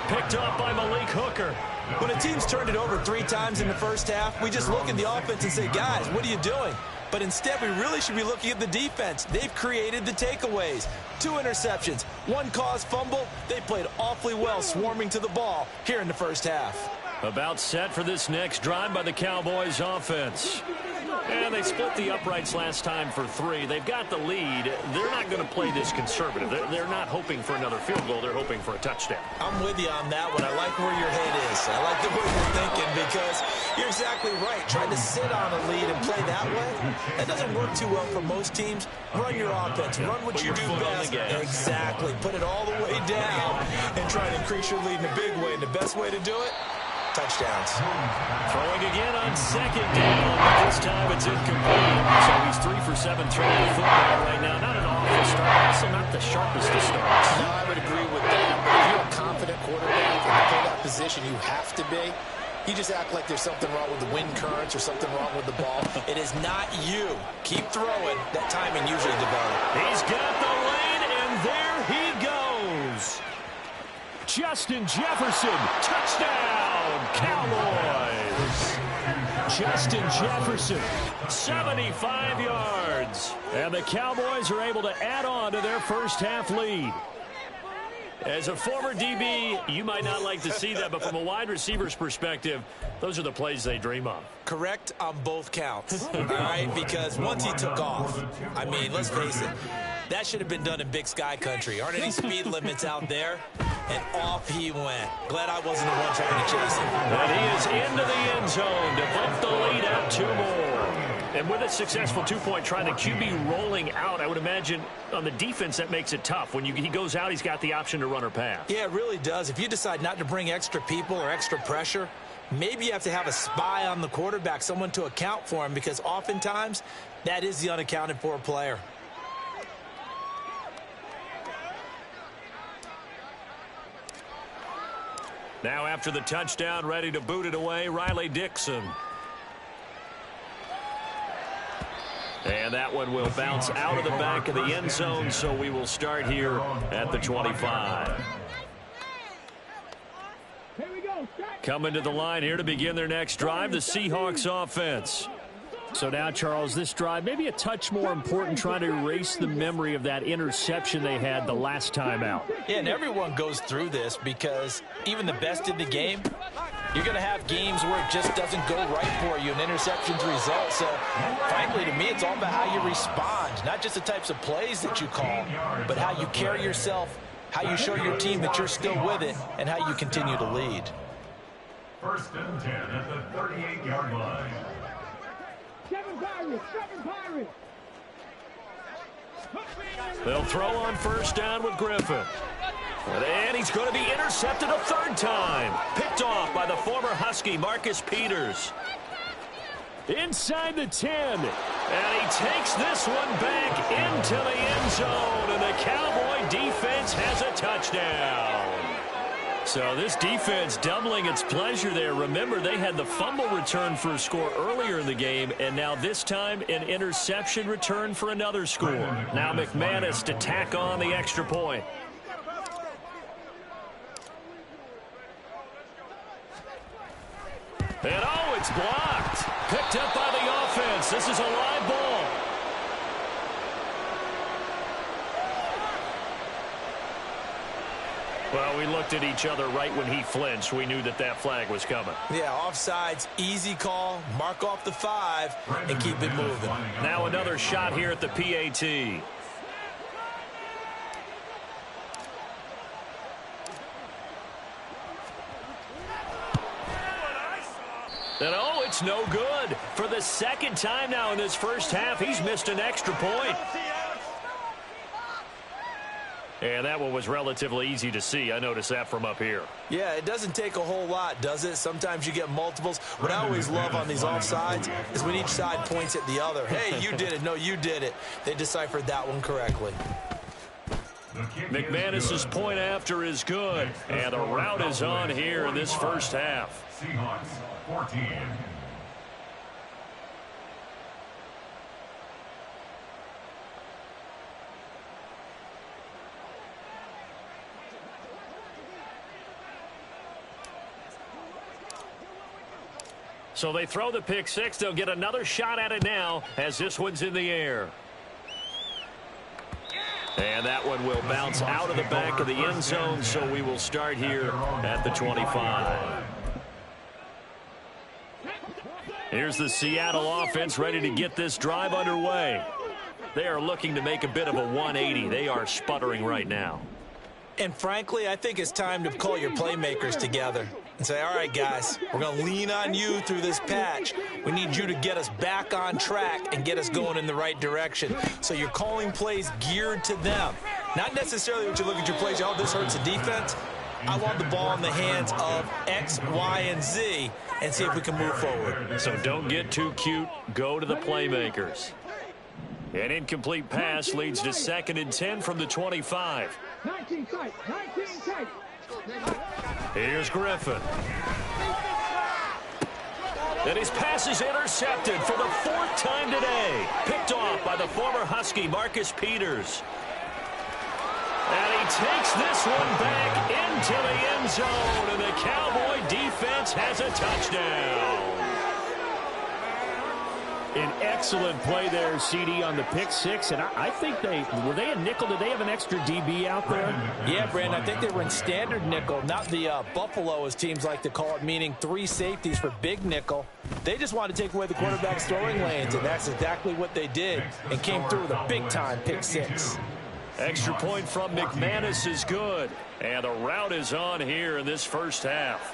Picked up by Malik Hooker. When a team's turned it over 3 times in the first half, we just look at the offense and say, guys, what are you doing? But instead, we really should be looking at the defense. They've created the takeaways. 2 interceptions, 1 caused fumble. They played awfully well swarming to the ball here in the first half. About set for this next drive by the Cowboys offense. And they split the uprights last time for 3. They've got the lead. They're not going to play this conservative. They're not hoping for another field goal. They're hoping for a touchdown. I'm with you on that one. I like where your head is. I like the way you're thinking because you're exactly right. Trying to sit on a lead and play that way, that doesn't work too well for most teams. Run your offense. Run what you do best. Exactly. Put it all the way down and try to increase your lead in a big way. And the best way to do it, touchdowns. Throwing again on 2nd down, but this time it's incomplete. So he's 3 for 7 throwing the football right now. Not an awful start, also not the sharpest of starts. No, I would agree with that. But if you're a confident quarterback and you play that position, you have to be. You just act like there's something wrong with the wind currents or something wrong with the ball. It is not you. Keep throwing. That timing usually develops. He's got the lane, and there he goes. Justin Jefferson, touchdown, Cowboys. Justin Jefferson, 75 yards. And the Cowboys are able to add on to their first half lead. As a former DB, you might not like to see that, but from a wide receiver's perspective, those are the plays they dream of. Correct on both counts, all right? Because once he took off, I mean, let's face it, that should have been done in Big Sky country. Aren't any speed limits out there? And off he went. Glad I wasn't the one trying to chase him. And he is into the end zone to bump the lead out 2 more. And with a successful 2-point try, the QB rolling out, I would imagine on the defense that makes it tough. When he goes out, he's got the option to run or pass. Yeah, it really does. If you decide not to bring extra people or extra pressure, maybe you have to have a spy on the quarterback, someone to account for him, because oftentimes that is the unaccounted for player. Now after the touchdown, ready to boot it away, Riley Dixon. And that one will bounce out of the back of the end zone, so we will start here at the 25. Here we go. Coming to the line here to begin their next drive, the Seahawks offense. So now, Charles, this drive maybe a touch more important, trying to erase the memory of that interception they had the last time out. Yeah, and everyone goes through this because even the best in the game, you're going to have games where it just doesn't go right for you, and interceptions result. So, frankly, to me, it's all about how you respond, not just the types of plays that you call, but how you carry yourself, how you show your team that you're still with it, and how you continue to lead. 1st and 10 at the 38-yard line. 7 Pirates. They'll throw on 1st down with Griffin. And he's going to be intercepted a 3rd time. Picked off by the former Husky, Marcus Peters. Inside the 10. And he takes this one back into the end zone. And the Cowboy defense has a touchdown. So this defense doubling its pleasure there. Remember, they had the fumble return for a score earlier in the game, and now this time an interception return for another score. Now McManus to tack on the extra point. And oh, it's blocked. Picked up by the offense. This is a live ball. Well, we looked at each other right when he flinched. We knew that that flag was coming. Yeah, offsides, easy call. Mark off the 5 and keep it moving. Now another shot here at the PAT. And oh, it's no good. For the 2nd time now in this first half, he's missed an extra point. And that one was relatively easy to see. I noticed that from up here. Yeah, it doesn't take a whole lot, does it? Sometimes you get multiples. What I always love on these offsides is when each side points at the other. Hey, you did it. No, you did it. They deciphered that one correctly. McManus's point after is good. And the route is on here in this first half. Seahawks 14. So they throw the pick 6. They'll get another shot at it now as this one's in the air. And that one will bounce out of the back of the end zone, so we will start here at the 25. Here's the Seattle offense ready to get this drive underway. They are looking to make a bit of a 180. They are sputtering right now. And frankly, I think it's time to call your playmakers together and say, all right, guys, we're going to lean on you through this patch. We need you to get us back on track and get us going in the right direction. So you're calling plays geared to them. Not necessarily when you look at your plays, oh, this hurts the defense. I want the ball in the hands of X, Y, and Z and see if we can move forward. So don't get too cute. Go to the playmakers. An incomplete pass leads to 2nd and 10 from the 25. 19 tight. Here's Griffin. And his pass is intercepted for the 4th time today. Picked off by the former Husky, Marcus Peters. And he takes this one back into the end zone. And the Cowboy defense has a touchdown. An excellent play there, CD, on the pick 6. And I think were they a nickel? Did they have an extra DB out there? Yeah, Brandon, I think they were in standard nickel, not the Buffalo, as teams like to call it, meaning 3 safeties for big nickel. They just wanted to take away the quarterback's throwing lanes, and that's exactly what they did and came through with a big-time pick 6. Extra point from McManus is good. And the route is on here in this first half.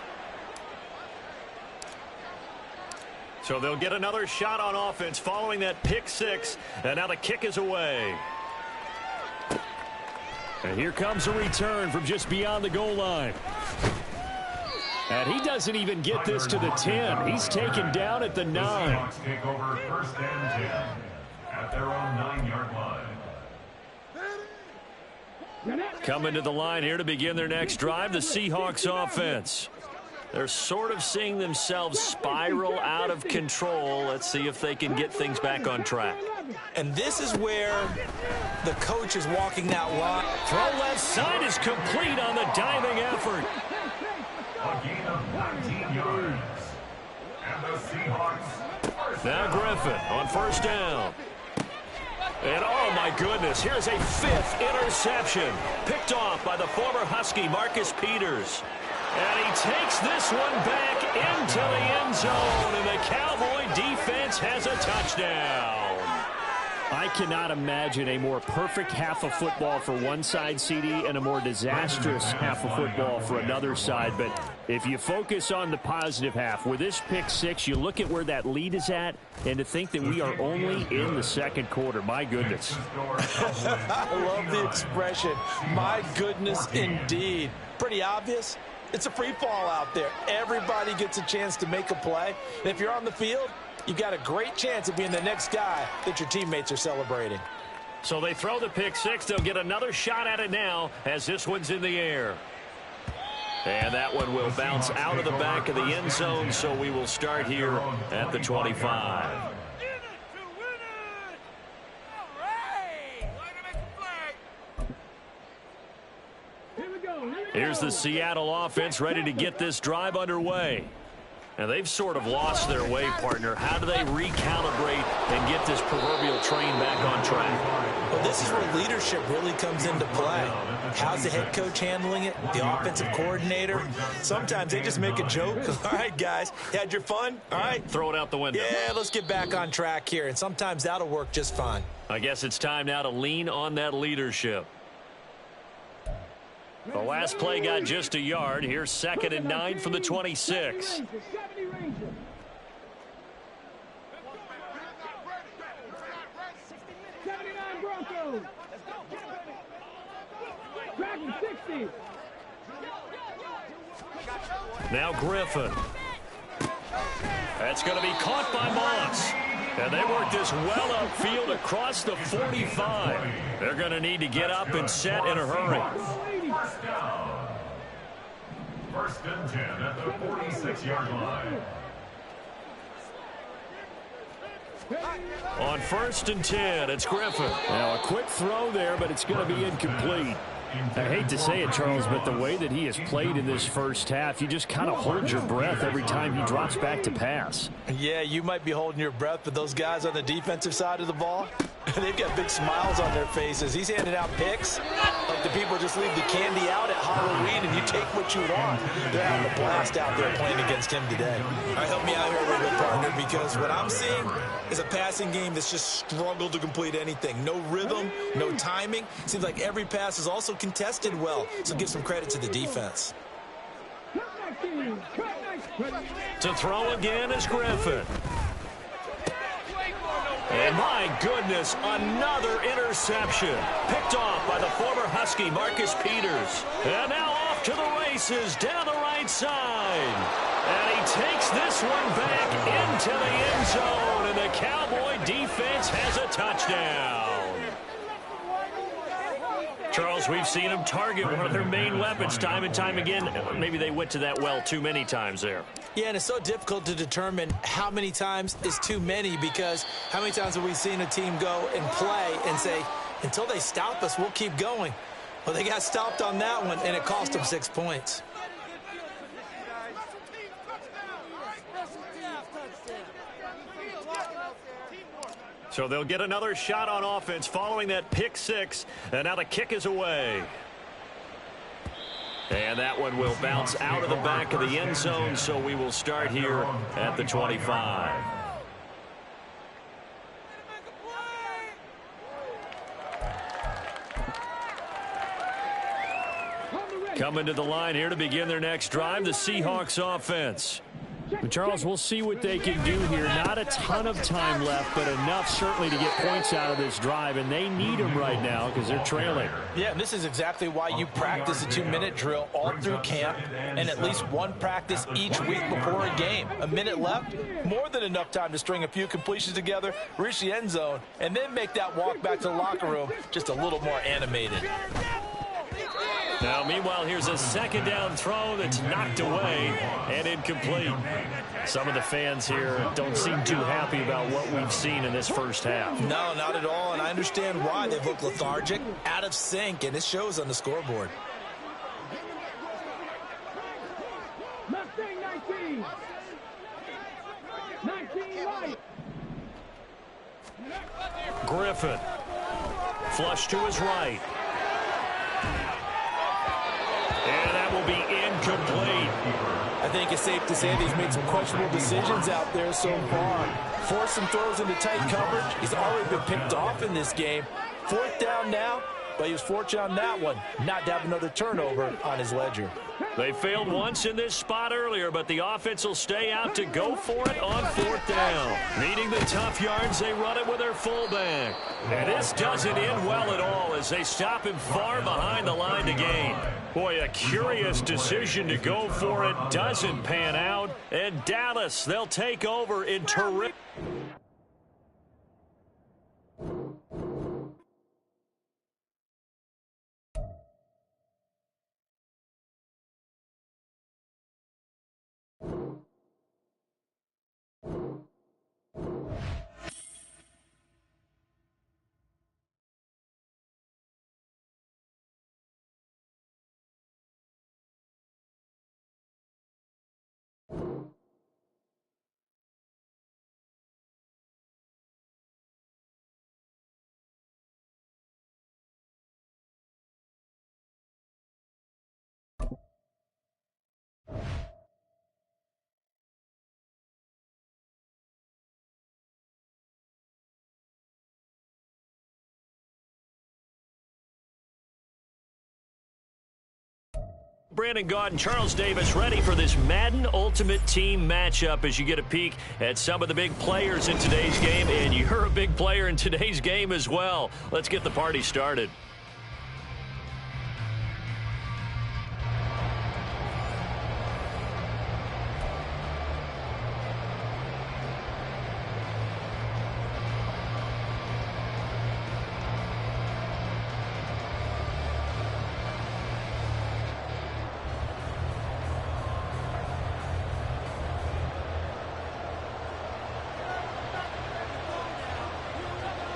So they'll get another shot on offense following that pick 6. And now the kick is away. And here comes a return from just beyond the goal line. And he doesn't even get this to the 10. He's taken down at the 9. The Seahawks take over 1st and 10 at their own 9-yard line. Coming to the line here to begin their next drive, the Seahawks offense. They're sort of seeing themselves spiral out of control. Let's see if they can get things back on track. And this is where the coach is walking that line. Throw left side is complete on the diving effort. A gain of 19 yards. And the Seahawks. Now Griffin on first down. And oh my goodness, here's a 5th interception. Picked off by the former Husky Marcus Peters. And he takes this one back into the end zone, and the Cowboy defense has a touchdown. I cannot imagine a more perfect half of football for one side, CD, and a more disastrous half of football for another side. But if you focus on the positive half, with this pick 6, you look at where that lead is at, and to think that we are only in the second quarter. My goodness. I love the expression. My goodness, indeed. Pretty obvious. It's a free fall out there. Everybody gets a chance to make a play. And if you're on the field, you've got a great chance of being the next guy that your teammates are celebrating. So they throw the pick 6. They'll get another shot at it now as this one's in the air. And that one will bounce out of the back of the end zone, so we will start here at the 25. Here's the Seattle offense ready to get this drive underway. And they've sort of lost their way, partner. How do they recalibrate and get this proverbial train back on track? Well, this is where leadership really comes into play. How's the head coach handling it? The offensive coordinator? Sometimes they just make a joke. All right, guys, you had your fun? All right. Throw it out the window. Yeah, let's get back on track here. And sometimes that'll work just fine. I guess it's time now to lean on that leadership. The last play got just a yard. Here's 2nd and 9 from the 26. 70 Ranger. Broncos. Dragon 60. Now Griffin. That's going to be caught by Moss. And they work this well upfield across the 45. They're going to need to get up and set in a hurry. First down. 1st and 10 at the 46-yard line. On 1st and 10, it's Griffin. Now a quick throw there, but it's going to be incomplete. I hate to say it, Charles, but the way that he has played in this first half, you just kind of hold your breath every time he drops back to pass. Yeah, you might be holding your breath, but those guys on the defensive side of the ball, they've got big smiles on their faces. He's handing out picks like the people just leave the candy out at Halloween and you take what you want. They're having a blast out there playing against him today. All right, help me out here a little bit, partner, because what I'm seeing is a passing game that's just struggled to complete anything. No rhythm, no timing. Seems like every pass is also contested well, so give some credit to the defense. To throw again is Griffin. And my goodness, another interception. Picked off by the former Husky Marcus Peters. And now off to the races down the right side. And he takes this one back into the end zone. And the Cowboy defense has a touchdown. Charles, we've seen them target one of their main weapons time and time again. Maybe they went to that well too many times there. Yeah, and it's so difficult to determine how many times is too many, because how many times have we seen a team go and play and say, until they stop us, we'll keep going. Well, they got stopped on that one, and it cost them 6 points. So they'll get another shot on offense following that pick 6, and now the kick is away. And that one will bounce out of the back of the end zone, so we will start here at the 25. Coming to the line here to begin their next drive, the Seahawks offense. Charles, we'll see what they can do here. Not a ton of time left, but enough certainly to get points out of this drive, and they need them right now because they're trailing. Yeah, and this is exactly why you practice a 2-minute drill all through camp and at least one practice each week before a game. A minute left, more than enough time to string a few completions together, reach the end zone, and then make that walk back to the locker room just a little more animated. Now, meanwhile, here's a 2nd down throw that's knocked away and incomplete. Some of the fans here don't seem too happy about what we've seen in this first half. No, not at all, and I understand why. They've looked lethargic, out of sync, and it shows on the scoreboard. Mustang 19. Griffin. Flush to his right. And that will be incomplete. I think it's safe to say that he's made some questionable decisions out there so far. Forced some throws into tight coverage. He's already been picked off in this game. 4th down now, but he was fortunate on that one not to have another turnover on his ledger. They failed once in this spot earlier, but the offense will stay out to go for it on 4th down. Needing the tough yards, they run it with their fullback. And this doesn't end well at all as they stop him far behind the line to gain. Boy, a curious decision to go for it. Doesn't pan out. And Dallas, they'll take over in terrific. Brandon Gaudin, Charles Davis ready for this Madden Ultimate Team matchup as you get a peek at some of the big players in today's game, and you're a big player in today's game as well. Let's get the party started.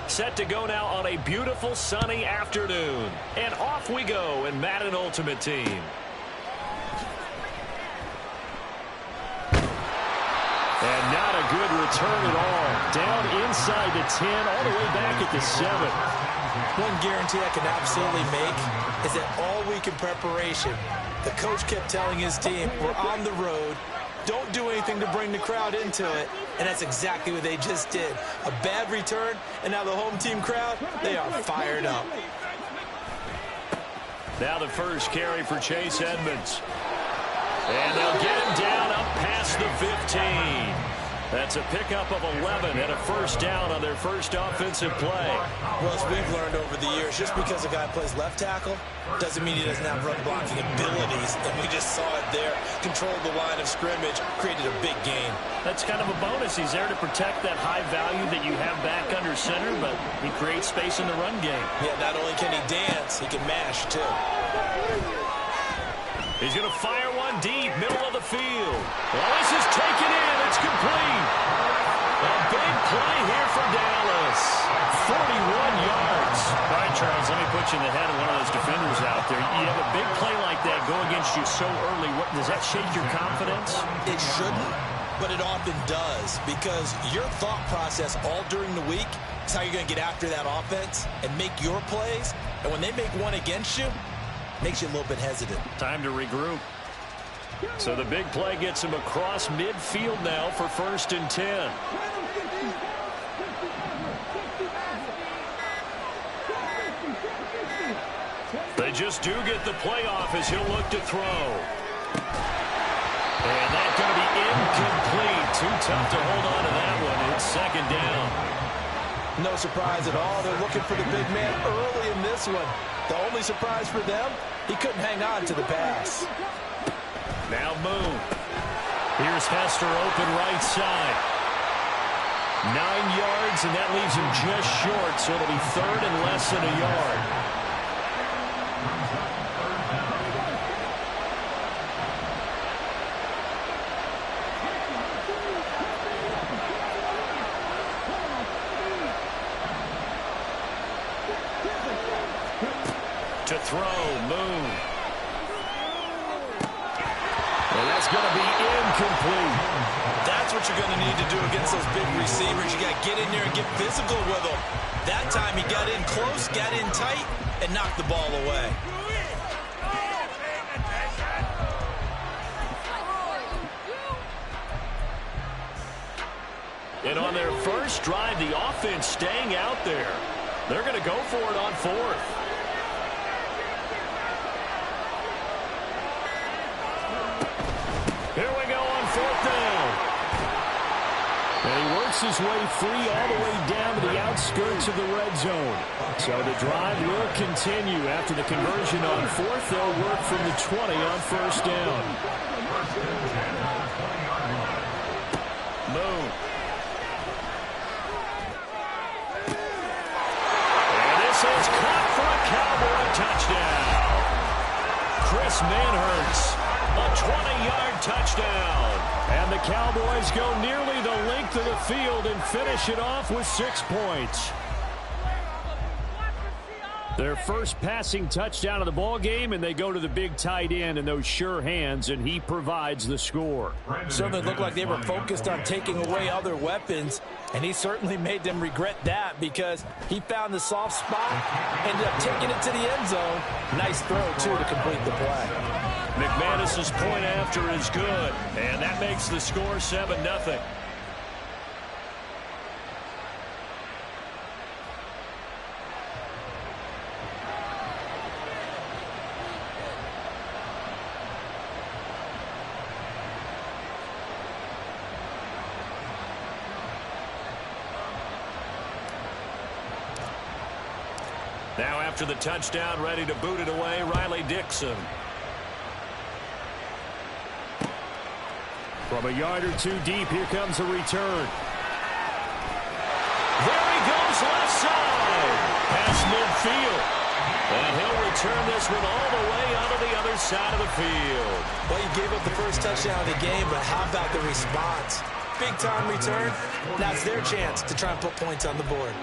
Set to go now on a beautiful sunny afternoon. And off we go in Madden Ultimate Team. And not a good return at all. Down inside the 10, all the way back at the 7. One guarantee I can absolutely make is that all week in preparation, the coach kept telling his team, we're on the road. Don't do anything to bring the crowd into it. And that's exactly what they just did. A bad return, and now the home team crowd, they are fired up. Now the first carry for Chase Edmonds. And they'll get him down up past the 15. That's a pickup of 11 and a first down on their first offensive play. Well, as we've learned over the years, just because a guy plays left tackle doesn't mean he doesn't have run blocking abilities. And we just saw it there. Controlled the line of scrimmage, created a big gain. That's kind of a bonus. He's there to protect that high value that you have back under center, but he creates space in the run game. Yeah, not only can he dance, he can mash too. He's going to fire one deep, middle of the field. Well, this is taken in. It's complete. A big play here for Dallas. 41 yards. All right, Charles, let me put you in the head of one of those defenders out there. You have a big play like that go against you so early. Does that shake your confidence? It shouldn't, but it often does, because your thought process all during the week is how you're going to get after that offense and make your plays. And when they make one against you, makes you a little bit hesitant. Time to regroup. So the big play gets him across midfield now for 1st and 10. They just do get the play off as he'll look to throw. And that's going to be incomplete. Too tough to hold on to that one. It's 2nd down. No surprise at all. They're looking for the big man early in this one. The only surprise for them, he couldn't hang on to the pass. Now Moon. Here's Hester open right side. 9 yards, and that leaves him just short, so it'll be 3rd and less than a yard. To throw, Moon. And that's going to be incomplete. That's That's what you're going to need to do against those big receivers. You got to get in there and get physical with them. That time he got in close, got in tight, and knocked the ball away. And on their first drive, the offense staying out there. They're going to go for it on fourth. Here we go on fourth down. And he works his way free all the way down to the outskirts of the red zone. So the drive will continue. After the conversion on fourth, they'll work from the 20 on first down. Moon. And this is caught for a Cowboy touchdown. Chris Manhertz, a 20-yard touchdown. And the Cowboys go nearly the length of the field and finish it off with 6 points. Their first passing touchdown of the ball game, and they go to the big tight end in those sure hands, and he provides the score. Certainly looked like they were focused on taking away other weapons, and he certainly made them regret that because he found the soft spot, ended up taking it to the end zone. Nice throw, too, to complete the play. McManus's point after is good, and that makes the score 7-0. Now after the touchdown, ready to boot it away, Riley Dixon. From a yard or two deep, here comes a return. There he goes left side. Past midfield. And he'll return this one all the way onto the other side of the field. Well, you gave up the first touchdown of the game, but how about the response? Big-time return. Now it's their chance to try and put points on the board.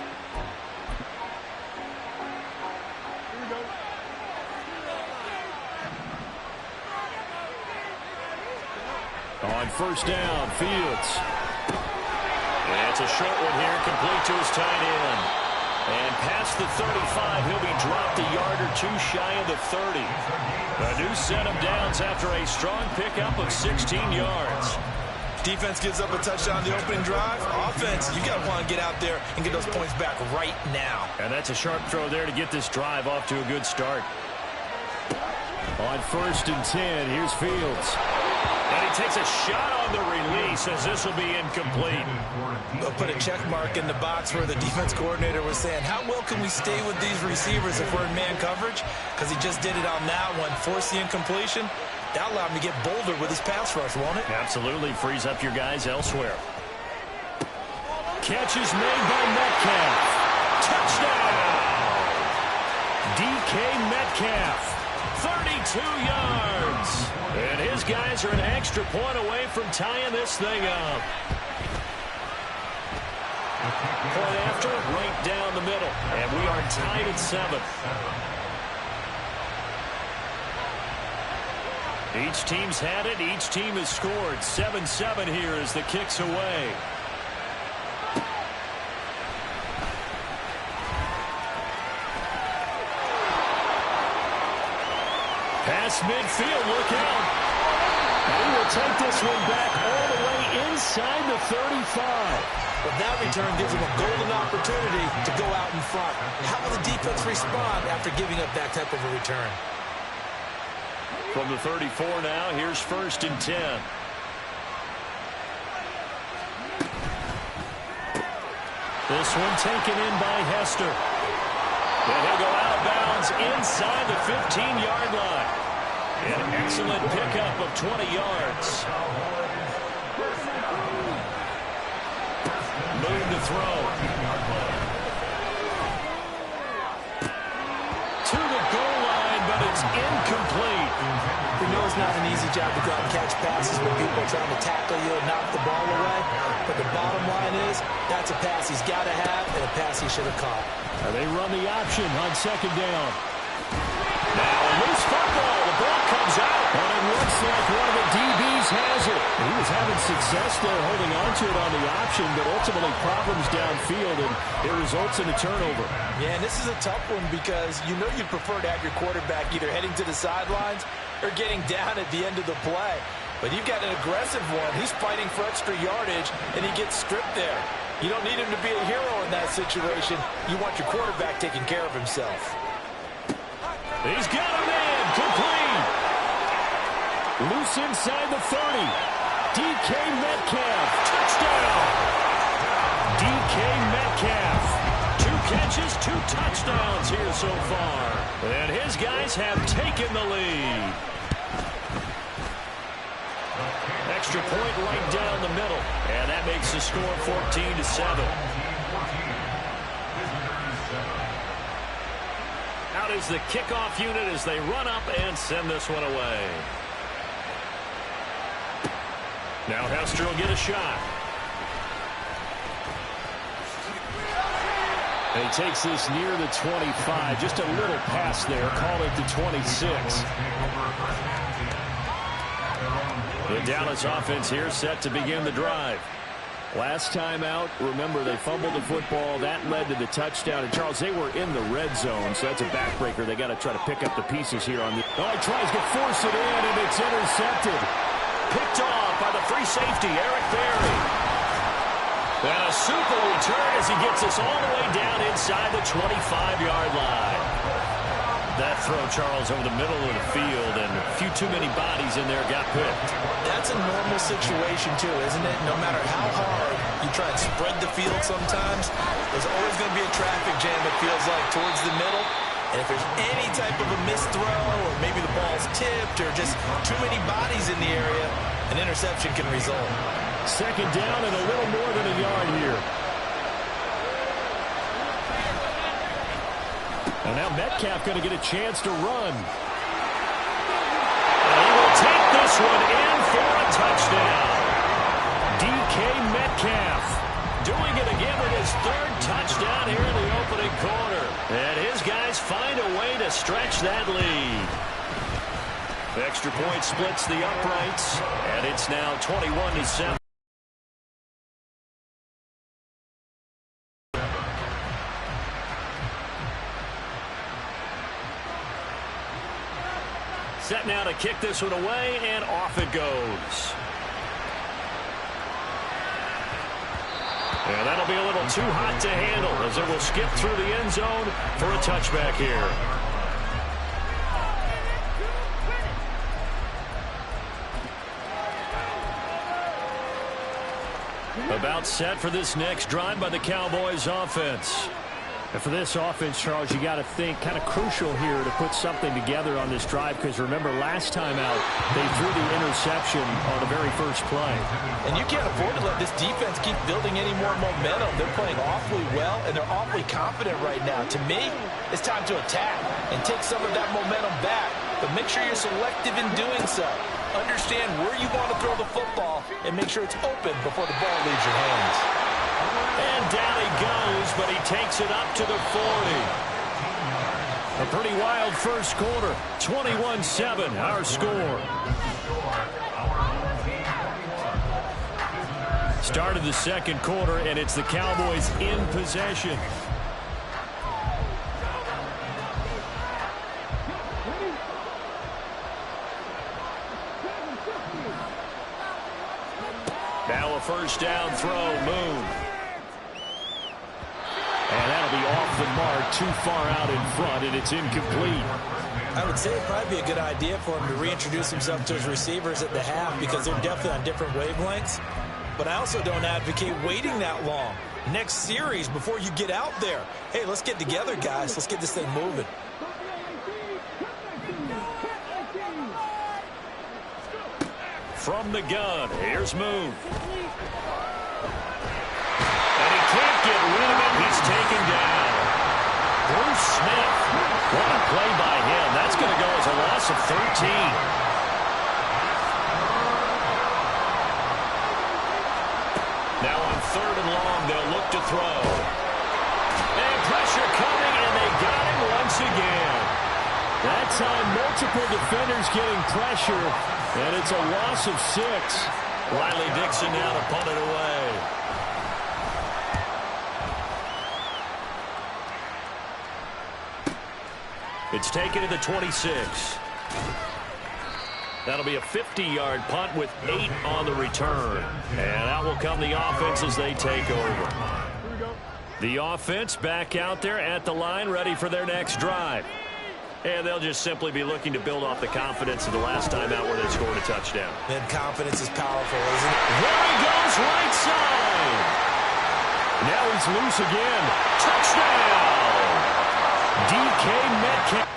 On first down, Fields. And it's a short one here, complete to his tight end. And past the 35, he'll be dropped a yard or two shy of the 30. A new set of downs after a strong pickup of 16 yards. Defense gives up a touchdown the opening drive. Offense, you got to want to get out there and get those points back right now. And that's a sharp throw there to get this drive off to a good start. On first and 10, here's Fields. And he takes a shot on the release as this will be incomplete. They'll put a check mark in the box where the defense coordinator was saying, how well can we stay with these receivers if we're in man coverage? Because he just did it on that one, forced the incompletion. That'll allow him to get bolder with his pass rush, won't it? Absolutely. Frees up your guys elsewhere. Catch is made by Metcalf. Touchdown! DK Metcalf. 32 yards. And his guys are an extra point away from tying this thing up. Point after, right down the middle. And we are tied at 7. Each team's had it. Each team has scored. 7-7 here as the kick's away. Past midfield, look out. And he will take this one back all the way inside the 35. But that return gives him a golden opportunity to go out in front. How will the defense respond after giving up that type of a return? From the 34 now, here's first and 10. This one taken in by Hester. And he'll go out of bounds inside the 15-yard line. An excellent pickup of 20 yards. Moon to throw. To the goal line, but it's incomplete. We know it's not an easy job to go out and catch passes when people are trying to tackle you and knock the ball away. But the bottom line is, that's a pass he's got to have and a pass he should have caught. They run the option on second down. Now a loose football. The ball comes out. And it looks like one of the DBs has it. He was having success there holding on to it on the option, but ultimately problems downfield, and it results in a turnover. Yeah, and this is a tough one because you know you'd prefer to have your quarterback either heading to the sidelines or getting down at the end of the play. But you've got an aggressive one. He's fighting for extra yardage, and he gets stripped there. You don't need him to be a hero in that situation. You want your quarterback taking care of himself. He's got him in. Complete. Loose inside the 30. DK Metcalf, touchdown! DK Metcalf, 2 catches, 2 touchdowns here so far. And his guys have taken the lead. Extra point right down the middle. And that makes the score 14-7. Out is the kickoff unit as they run up and send this one away. Now Hester will get a shot. And he takes this near the 25. Just a little pass there. Call it the 26. The Dallas offense here set to begin the drive. Last time out, remember, they fumbled the football. That led to the touchdown. And, Charles, they were in the red zone, so that's a backbreaker. They got to try to pick up the pieces here on the... Oh, he tries to force it in, and it's intercepted. Picked off by the free safety, Eric Berry. And a super return as he gets us all the way down inside the 25-yard line. That throw, Charles, over the middle of the field, and a few too many bodies in there got picked. That's a normal situation, too, isn't it? No matter how hard you try and spread the field sometimes, there's always going to be a traffic jam, it feels like, towards the middle. And if there's any type of a missed throw, or maybe the ball's tipped, or just too many bodies in the area, an interception can result. Second down and a little more than a yard here. And now Metcalf going to get a chance to run. And he will take this one in for a touchdown. DK Metcalf doing it again with his 3rd touchdown here in the opening quarter. And his guys find a way to stretch that lead. The extra point splits the uprights, and it's now 21-7. Set now to kick this one away, and off it goes. And that'll be a little too hot to handle as it will skip through the end zone for a touchback here. About set for this next drive by the Cowboys offense. And for this offense, Charles, you got to think kind of crucial here to put something together on this drive, because remember last time out they threw the interception on the very first play. And you can't afford to let this defense keep building any more momentum. They're playing awfully well, and they're awfully confident right now. To me, it's time to attack and take some of that momentum back, but make sure you're selective in doing so. Understand where you want to throw the football and make sure it's open before the ball leaves your hands. And down he goes, but he takes it up to the 40. A pretty wild first quarter. 21-7, our score. Started the second quarter, and it's the Cowboys in possession. Now a first down throw, Moon. And that'll be off the mark, too far out in front, and it's incomplete. I would say it'd probably be a good idea for him to reintroduce himself to his receivers at the half, because they're definitely on different wavelengths. But I also don't advocate waiting that long. Next series before you get out there. Hey, let's get together, guys. Let's get this thing moving. From the gun, here's Moon. And he can't get rid of it. He's taken down. Bruce Smith. What a play by him. That's going to go as a loss of 13. Now on 3rd and long, they'll look to throw. And pressure coming, and they got him once again. That time, multiple defenders getting pressure, and it's a loss of 6. Riley Dixon now to punt it away. It's taken to the 26. That'll be a 50-yard punt with 8 on the return. And out will come the offense as they take over. The offense back out there at the line, ready for their next drive. And they'll just simply be looking to build off the confidence of the last time out where they scored a touchdown. Then confidence is powerful, isn't it? There he goes, right side. Now he's loose again. Touchdown! DK Metcalf.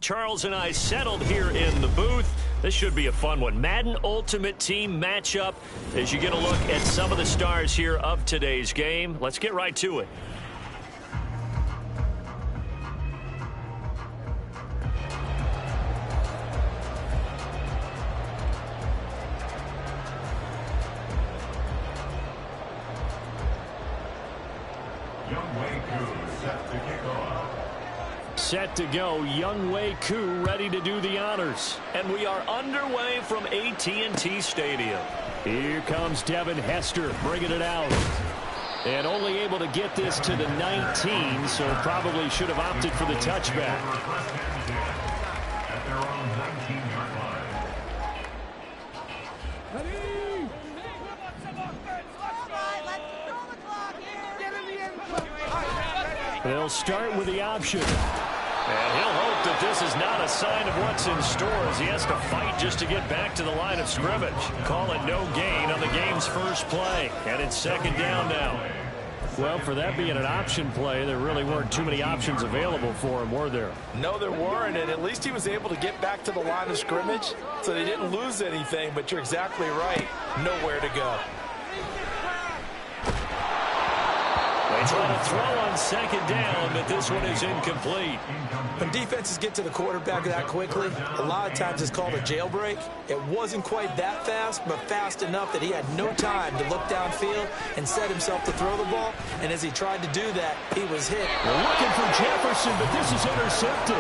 Charles and I settled here in the booth. This should be a fun one. Madden Ultimate Team matchup as you get a look at some of the stars here of today's game. Let's get right to it. Set to go, Younghoe Koo ready to do the honors. And we are underway from AT&T Stadium. Here comes Devin Hester bringing it out. And only able to get this to the 19, so probably should have opted for the touchback. At their own 19-yard line. They'll start with the option. And he'll hope that this is not a sign of what's in store as he has to fight just to get back to the line of scrimmage. Call it no gain on the game's first play. And it's second down now. Well, for that being an option play, there really weren't too many options available for him, were there? No, there weren't, and at least he was able to get back to the line of scrimmage, so they didn't lose anything, but you're exactly right. Nowhere to go. They They try to throw on second down, but this one is incomplete. When defenses get to the quarterback that quickly, a lot of times it's called a jailbreak. It wasn't quite that fast, but fast enough that he had no time to look downfield and set himself to throw the ball. And as he tried to do that, he was hit. We're looking for Jefferson, but this is intercepted.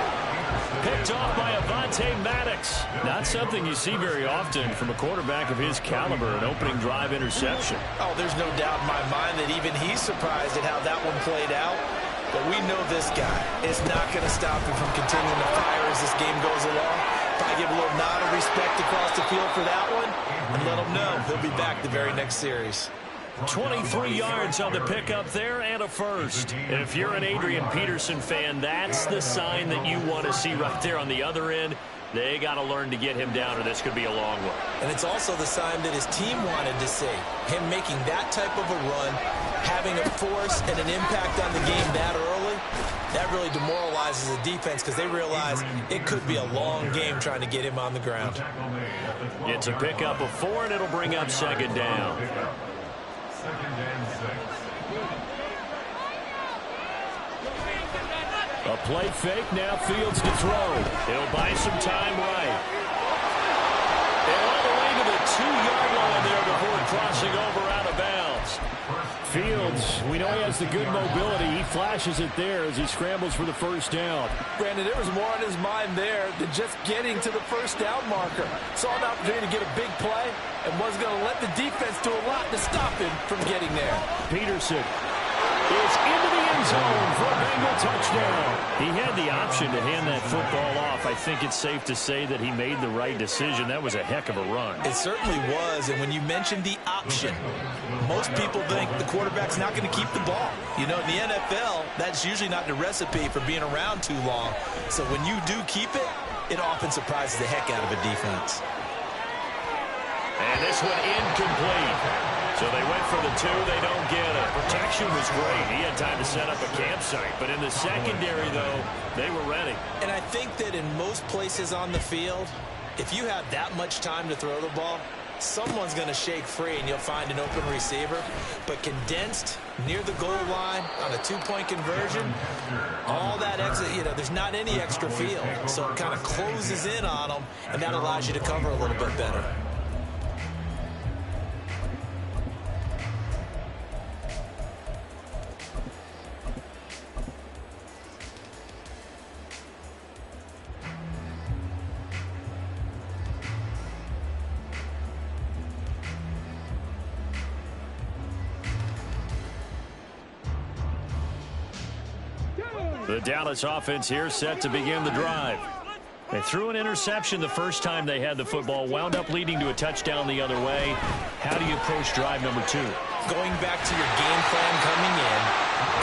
Picked off by Avonte Maddox. Not something you see very often from a quarterback of his caliber, an opening drive interception. Oh, there's no doubt in my mind that even he's surprised at how that one played out. But we know this guy is not going to stop him from continuing to fire as this game goes along. Probably give a little nod of respect across the field for that one and let him know he'll be back the very next series. 23 yards on the pickup there and a first. And if you're an Adrian Peterson fan, that's the sign that you want to see right there on the other end. They got to learn to get him down, or this could be a long one. And it's also the sign that his team wanted to see. Him making that type of a run, having a force and an impact on the game that early, that really demoralizes the defense because they realize it could be a long game trying to get him on the ground. It's a pickup of 4, and it'll bring up second down. A play fake, now Fields to throw. He'll buy some time right. And all the way to the 2-yard line there before crossing over out of bounds. Fields, we know he has the good mobility. He flashes it there as he scrambles for the first down. Brandon, there was more on his mind there than just getting to the first down marker. Saw an opportunity to get a big play and was going to let the defense do a lot to stop him from getting there. Peterson is into the end zone for a Bengal touchdown. He had the option to hand that football off. I think it's safe to say that he made the right decision. That was a heck of a run. It certainly was, and when you mentioned the option, most people think the quarterback's not going to keep the ball. You know, in the NFL, that's usually not the recipe for being around too long. So when you do keep it, it often surprises the heck out of a defense. And this one incomplete. So they went for the 2, they don't get it. Protection was great. He had time to set up a campsite. But in the secondary, though, they were ready. And I think that in most places on the field, if you have that much time to throw the ball, someone's going to shake free and you'll find an open receiver. But condensed near the goal line on a 2-point conversion, all that extra, there's not any extra field. So it kind of closes in on them, and that allows you to cover a little bit better. The Dallas offense here set to begin the drive. They threw an interception the first time they had the football, wound up leading to a touchdown the other way. How do you approach drive number 2? Going back to your game plan coming in,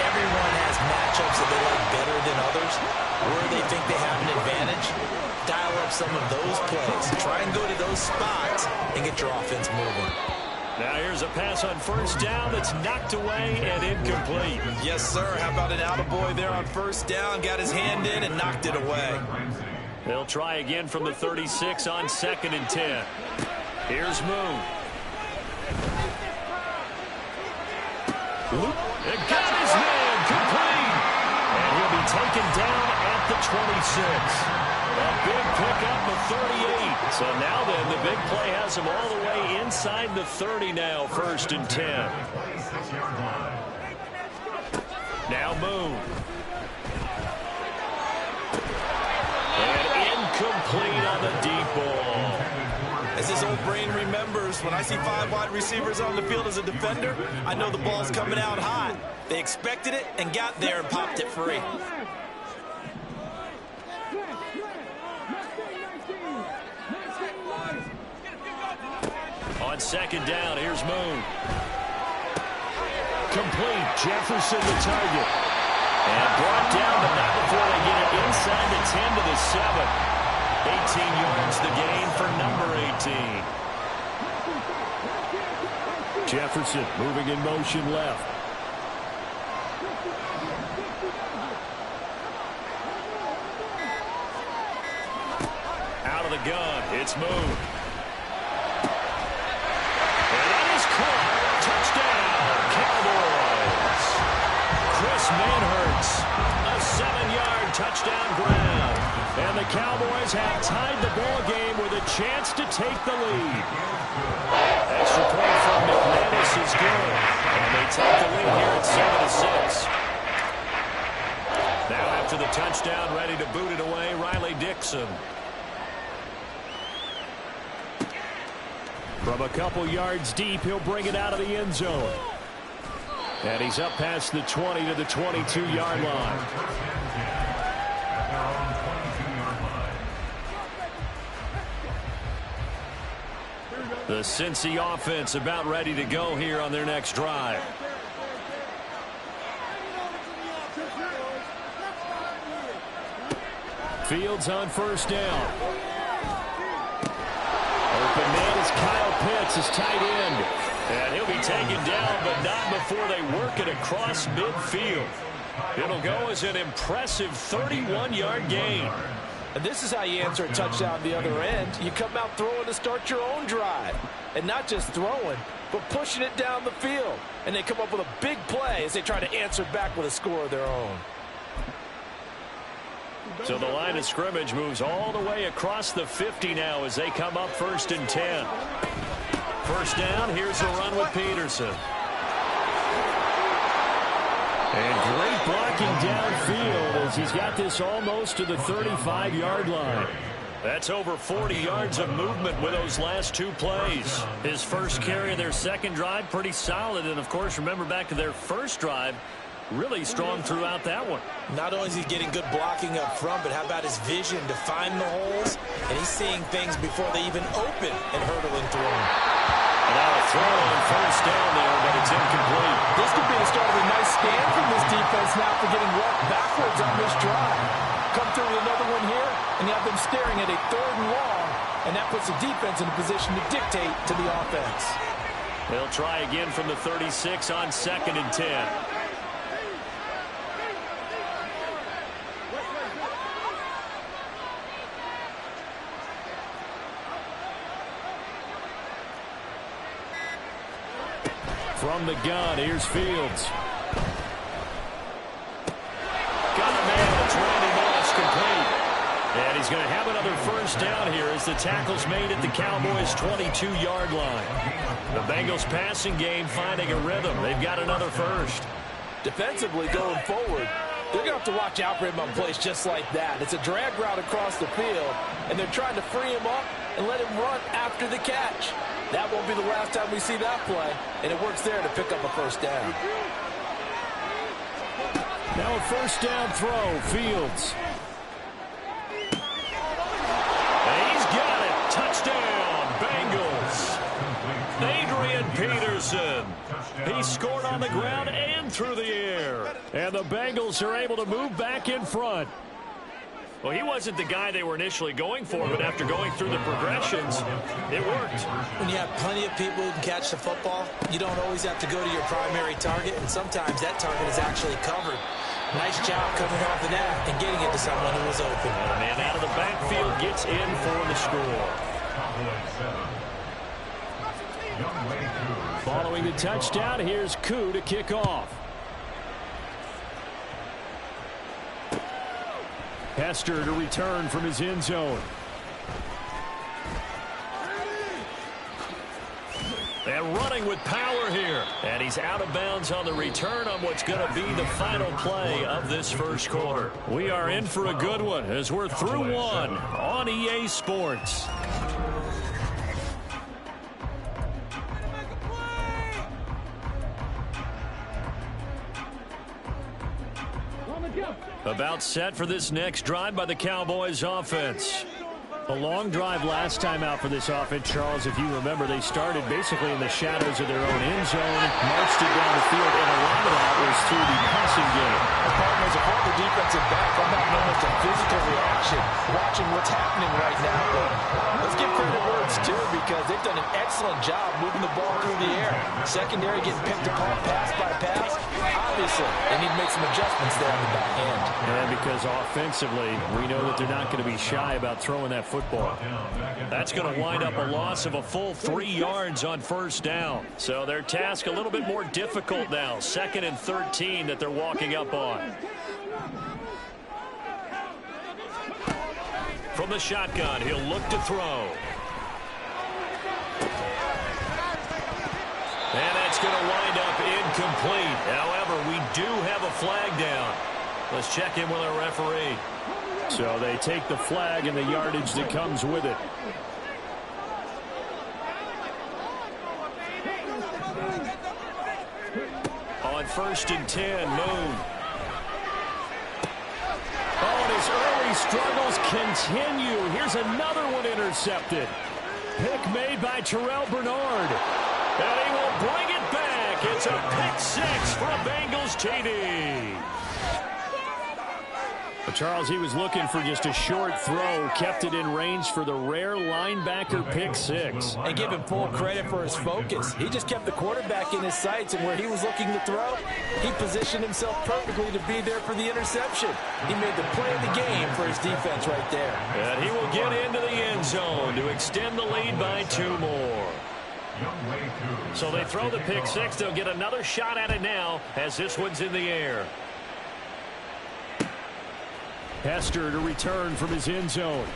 everyone has matchups that they like better than others, where they think they have an advantage. Dial up some of those plays. Try and go to those spots and get your offense moving. Now here's a pass on first down that's knocked away and incomplete. Yes, sir. How about an attaboy there on first down? Got his hand in and knocked it away. They'll try again from the 36 on 2nd and 10. Here's Moon. It got his man complete. And he'll be taken down at the 26. A big pickup of 38. So now then, the big play has him all the way inside the 30 now, 1st and 10. Now Moon. And incomplete on the deep ball. As his old brain remembers, when I see 5 wide receivers on the field as a defender, I know the ball's coming out hot. They expected it and got there and popped it free. On 2nd down, here's Moon. Complete. Jefferson the target. And brought down, but not before they get it inside the 10 to the 7. 18 yards the gain for number 18. Jefferson moving in motion left. Out of the gun, it's Moon. And that is caught. Touchdown, Cowboys. chance to take the lead. Extra point from McManus is good. And they take the lead here at 7-6. Now after the touchdown, ready to boot it away, Riley Dixon. From a couple yards deep, he'll bring it out of the end zone. And he's up past the 20 to the 22-yard line. The Cincy offense about ready to go here on their next drive. Fields on first down. Open man is Kyle Pitts, his tight end. And he'll be taken down, but not before they work it across midfield. It'll go as an impressive 31-yard gain. And this is how you answer a touchdown the other end. You come out throwing to start your own drive. And not just throwing, but pushing it down the field. And they come up with a big play as they try to answer back with a score of their own. So the line of scrimmage moves all the way across the 50 now as they come up 1st and 10. First down, here's a run with Peterson. And great blocking downfield as he's got this almost to the 35-yard line. That's over 40 yards of movement with those last two plays. His first carry of their second drive, pretty solid. And, of course, remember back to their first drive, really strong throughout that one. Not only is he getting good blocking up front, but how about his vision to find the holes? And he's seeing things before they even open and hurdling through them. And now a throw on first down there, but it's incomplete. This could be the start of a nice stand from this defense now for getting walked backwards on this drive. Come through with another one here, and you have them staring at a 3rd and long, and that puts the defense in a position to dictate to the offense. They'll try again from the 36 on 2nd and 10. From the gun, here's Fields. Got a man, it's Randy Moss complete. And he's going to have another first down here as the tackle's made at the Cowboys' 22-yard line. The Bengals passing game finding a rhythm. They've got another first. Defensively going forward, they're going to have to watch out for him on plays just like that. It's a drag route across the field, and they're trying to free him up and let him run after the catch. That won't be the last time we see that play, and it works there to pick up a first down. Now a first down throw, Fields. And he's got it. Touchdown, Bengals. Adrian Peterson. He scored on the ground and through the air. And the Bengals are able to move back in front. Well, he wasn't the guy they were initially going for, but after going through the progressions, it worked. When you have plenty of people who can catch the football, you don't always have to go to your primary target, and sometimes that target is actually covered. Nice job coming off of that and getting it to someone who was open. And a man out of the backfield gets in for the score. Following the touchdown, here's Koo to kick off. Hester to return from his end zone. And running with power here. And he's out of bounds on the return on what's going to be the final play of this first quarter. We are in for a good one as we're through one on EA Sports. About set for this next drive by the Cowboys offense. A long drive last time out for this offense, Charles. If you remember, they started basically in the shadows of their own end zone, marched it down the field, and a lot of that was through the passing game. As a former defensive back, I'm having almost a physical reaction watching what's happening right now. But let's give credit where it's due because they've done an excellent job moving the ball through the air. Secondary getting picked apart pass by pass. Obviously, they need to make some adjustments there on the back end. And because offensively, we know that they're not going to be shy about throwing that football. That's going to wind up a loss of a full 3 yards on first down. So their task a little bit more difficult now. 2nd and 13 that they're walking up on. From the shotgun, he'll look to throw. incomplete. However, we do have a flag down. Let's check in with our referee. So they take the flag and the yardage that comes with it. On 1st and 10, Moon. Oh, and his early struggles continue. Here's another one intercepted. Pick made by Terrell Bernard. And he will bring it back. It's a pick six for a Bengals TD. Charles, he was looking for just a short throw, kept it in range for the rare linebacker pick six. And give him full credit for his focus. He just kept the quarterback in his sights, and where he was looking to throw, he positioned himself perfectly to be there for the interception. He made the play of the game for his defense right there. And he will get into the end zone to extend the lead by 2 more. So they throw the pick six. They'll get another shot at it now as this one's in the air. Hester to return from his end zone.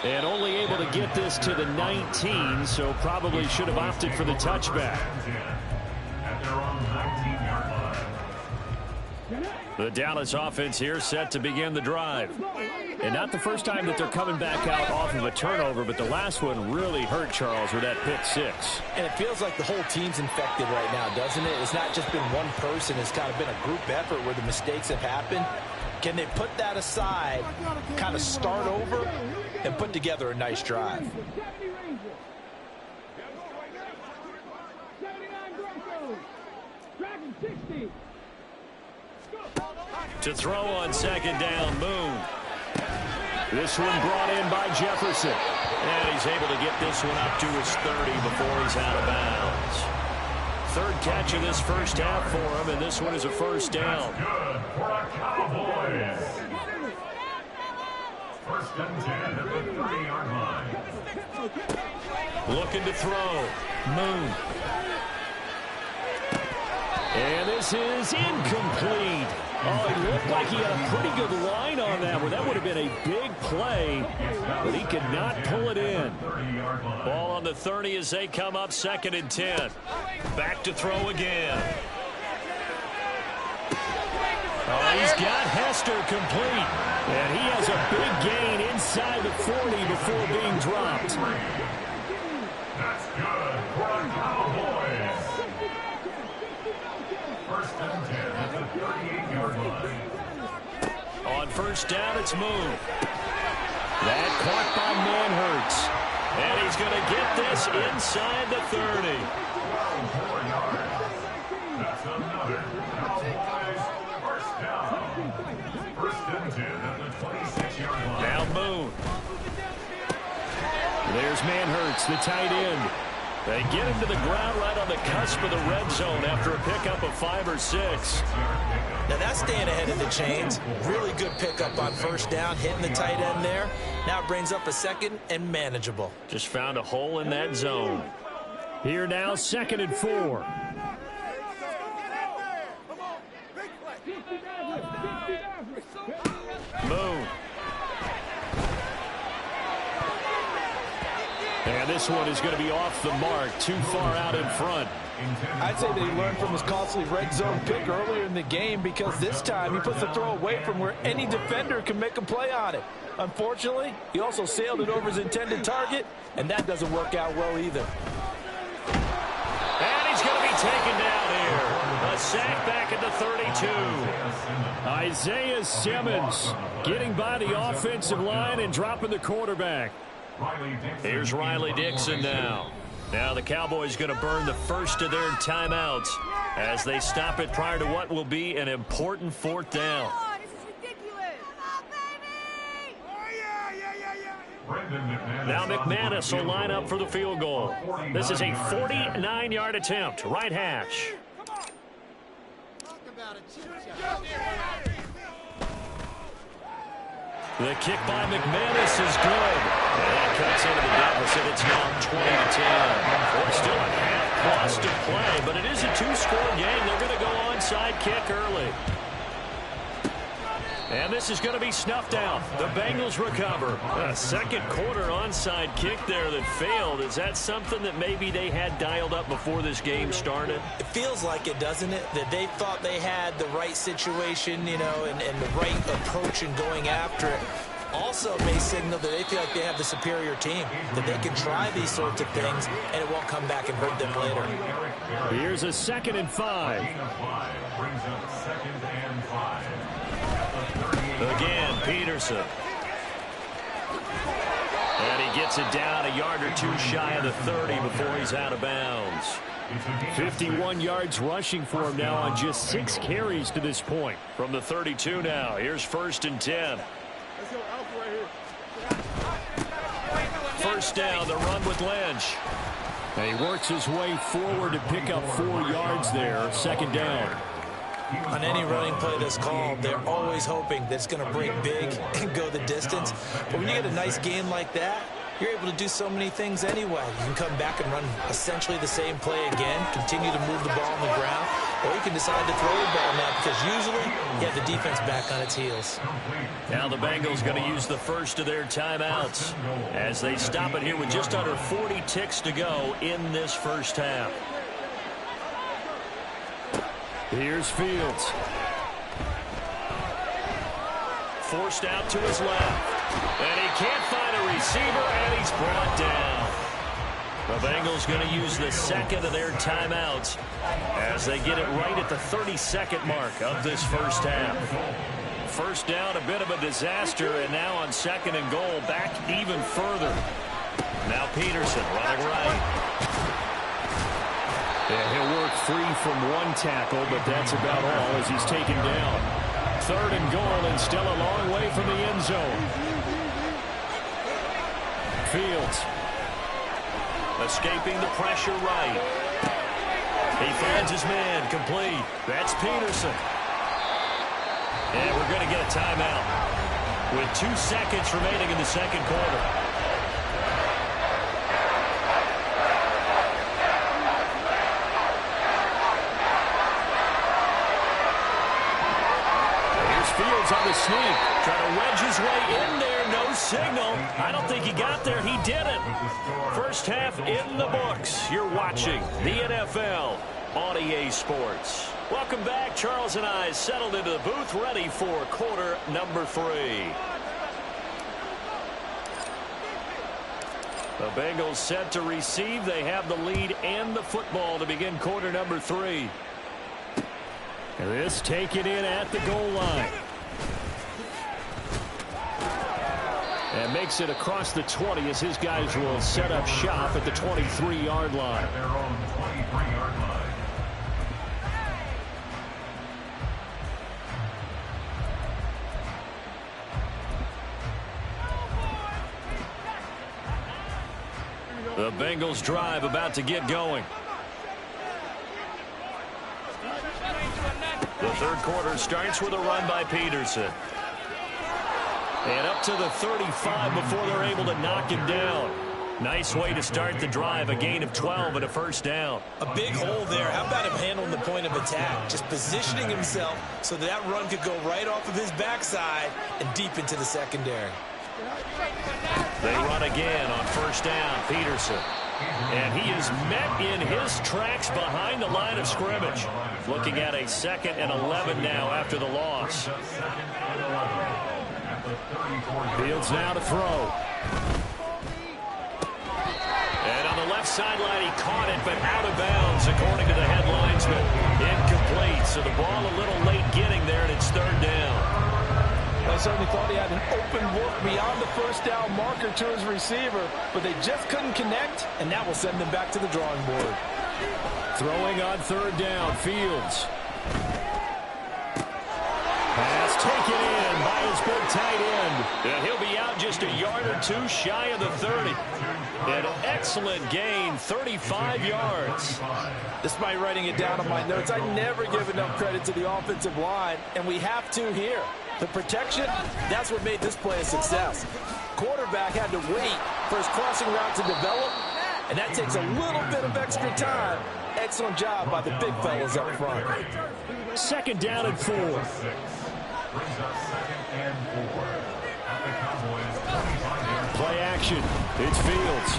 And only able to get this to the 19, so probably should have opted for the touchback. At their own 19-yard line. The Dallas offense here set to begin the drive. And not the first time that they're coming back out off of a turnover, but the last one really hurt Charles with that pick six. And it feels like the whole team's infected right now, doesn't it? It's not just been one person. It's kind of been a group effort where the mistakes have happened. Can they put that aside, kind of start over, and put together a nice drive? To throw on 2nd down, Moon. This one brought in by Jefferson. And he's able to get this one up to his 30 before he's out of bounds. 3rd catch of this first half for him, and this one is a first down. Good for a Cowboys. 1st and 10 at the 30-yard line. Looking to throw. Moon. And this is incomplete. Oh, it looked like he had a pretty good line on that one. That would have been a big play, but he could not pull it in. Ball on the 30 as they come up 2nd and 10. Back to throw again. Oh, he's got Hester complete. And he has a big gain inside the 40 before being dropped. That's good for a Cowboys. 1st and 10 at the 38-yard line. On 1st down, it's Moon. That caught by Manhurts. And he's going to get this inside the 30. 4 yards. That's another Cowboys first down. 1st and 10 at the 26-yard line. Now Moon. There's Manhurts, the tight end. They get him to the ground right on the cusp of the red zone after a pickup of 5 or 6. Now that's staying ahead of the chains. Really good pickup on 1st down, hitting the tight end there. Now it brings up a 2nd and manageable. Just found a hole in that zone. Here now, 2nd and 4. Moon. And this one is going to be off the mark, too far out in front. I'd say that he learned from his costly red zone pick earlier in the game, because this time he puts the throw away from where any defender can make a play on it. Unfortunately, he also sailed it over his intended target, and that doesn't work out well either. And he's going to be taken down here. A sack back at the 32. Isaiah Simmons getting by the offensive line and dropping the quarterback. Here's Riley Dixon now. Now the Cowboys going to burn the first of their timeouts as they stop it prior to what will be an important 4th down. Now McManus will line up for the field goal. This is a 49-yard attempt, right hash. The kick by McManus is good. And that cuts into the deficit. It's now 20-10. We're still a half plus to play, but it is a 2-score game. They're going to go onside kick early. And this is going to be snuffed out. The Bengals recover. A second quarter onside kick there that failed. Is that something that maybe they had dialed up before this game started? It feels like it, doesn't it? That they thought they had the right situation, you know, and the right approach in going after it. Also may signal that they feel like they have the superior team, that they can try these sorts of things, and it won't come back and hurt them later. Here's a 2nd and 5. Brings up 2nd and 5. Again, Peterson. And he gets it down a yard or two shy of the 30 before he's out of bounds. 51 yards rushing for him now on just 6 carries to this point. From the 32 now, here's 1st and 10. First down, the run with Lynch. And he works his way forward to pick up 4 yards there. 2nd down. On any running play that's called, they're always hoping that it's going to break big and go the distance. But when you get a nice gain like that, you're able to do so many things anyway. You can come back and run essentially the same play again, continue to move the ball on the ground, or you can decide to throw the ball now because usually you have the defense back on its heels. Now the Bengals going to use the first of their timeouts as they stop it here with just under 40 ticks to go in this first half. Here's Fields. Forced out to his left. And he can't find a receiver, and he's brought down. The Bengals going to use the 2nd of their timeouts as they get it right at the 32nd mark of this first half. First down, a bit of a disaster, and now on 2nd and goal, back even further. Now Peterson running right. Yeah, he'll work free from 1 tackle, but that's about all as he's taken down. 3rd and goal, and still a long way from the end zone. Fields. Escaping the pressure right. He finds his man, complete. That's Peterson. And we're going to get a timeout with 2 seconds remaining in the 2nd quarter. Fields on the sneak. Trying to wedge his way in there. No signal. I don't think he got there. He didn't. First half in the books. You're watching the NFL on EA Sports. Welcome back. Charles and I settled into the booth ready for quarter number 3. The Bengals set to receive. They have the lead and the football to begin quarter number 3. And this taken in at the goal line. And makes it across the 20 as his guys will set up shop at the 23-yard line. Their own 23-yard line. The Bengals drive about to get going. The third quarter starts with a run by Peterson. And up to the 35 before they're able to knock him down. Nice way to start the drive, a gain of 12 and a first down. A big hole there. How about him handling the point of attack? Just positioning himself so that run could go right off of his backside and deep into the secondary. They run again on first down, Peterson. And he is met in his tracks behind the line of scrimmage. Looking at a 2nd and 11 now after the loss. Fields now to throw. And on the left sideline, he caught it, but out of bounds, according to the head linesman. Incomplete, so the ball a little late getting there, and it's 3rd down. I certainly thought he had an open look beyond the first down marker to his receiver, but they just couldn't connect, and that will send them back to the drawing board. Throwing on 3rd down, Fields. Pass taken in by his big tight end. And he'll be out just a yard or two shy of the 30. An excellent gain, 35 yards. Despite writing it down on my notes, I never give enough credit to the offensive line, and we have to here. The protection, that's what made this play a success. Quarterback had to wait for his crossing route to develop, and that takes a little bit of extra time. Excellent job by the big fellas up front. 2nd down and 4. Brings up 2nd and 4. At the Cowboys' 25-yard. Play action. It's Fields.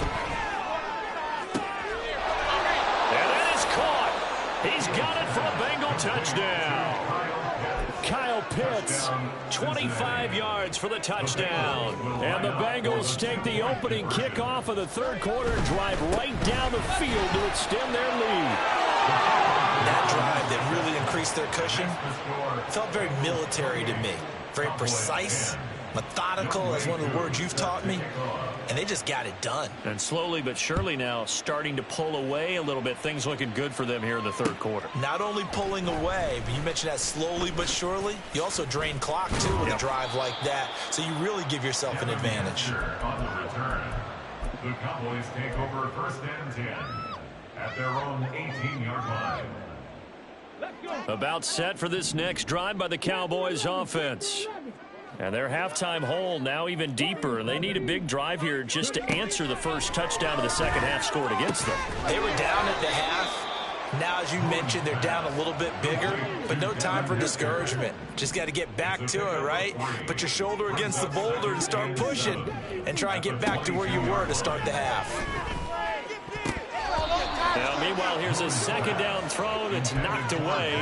And that is caught. He's got it for a Bengal touchdown. Kyle Pitts. 25 yards for the touchdown. And the Bengals take the opening kickoff of the third quarter and drive right down the field to extend their lead. That drive that really increased their cushion felt very military to me. Very precise, methodical, that's one of the words you've taught me. And they just got it done. And slowly but surely now starting to pull away a little bit. Things looking good for them here in the third quarter. Not only pulling away, but you mentioned that slowly but surely. You also drain clock, too, with a drive like that. So you really give yourself an advantage. On the return, the Cowboys take over 1st and 10 at their own 18-yard line. About set for this next drive by the Cowboys offense. And their halftime hole now even deeper. And they need a big drive here just to answer the first touchdown of the second half scored against them. They were down at the half. Now, as you mentioned, they're down a little bit bigger, but no time for discouragement. Just got to get back to it, right? Put your shoulder against the boulder and start pushing and try and get back to where you were to start the half. Now, meanwhile, here's a second down throw that's knocked away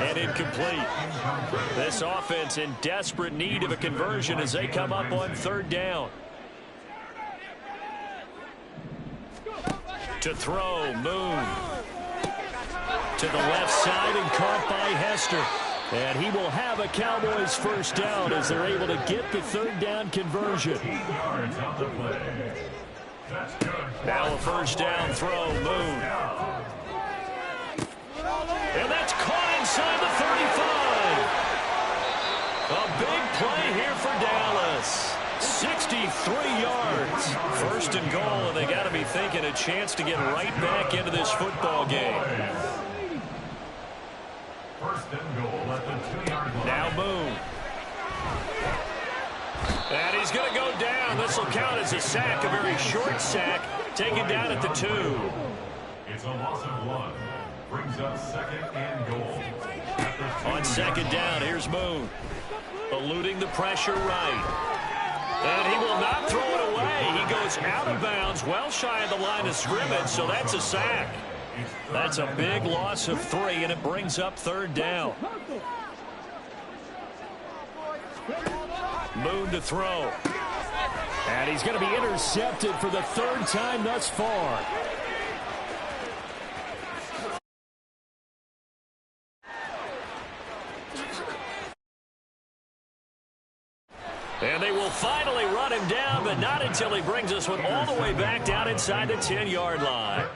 and incomplete. This offense in desperate need of a conversion as they come up on third down. To throw, Moon. To the left side and caught by Hester. And he will have a Cowboys first down as they're able to get the third down conversion. Now a first down throw, Moon. And that's caught inside the 35. A big play here for Dallas. 63 yards. First and goal, and they got to be thinking a chance to get right back into this football game. First and goal at the 2-yard line. Now Moon. And he's going to go down. This will count as a sack, a very short sack, taken down at the 2. It's a loss of 1. Brings up 2nd and goal. On second down, here's Moon. Eluding the pressure right. And he will not throw it away. He goes out of bounds, well shy of the line of scrimmage, so that's a sack. That's a big loss of 3, and it brings up third down. Moon to throw. And he's going to be intercepted for the third time thus far. And they will finally run him down, but not until he brings this one all the way back down inside the 10-yard line.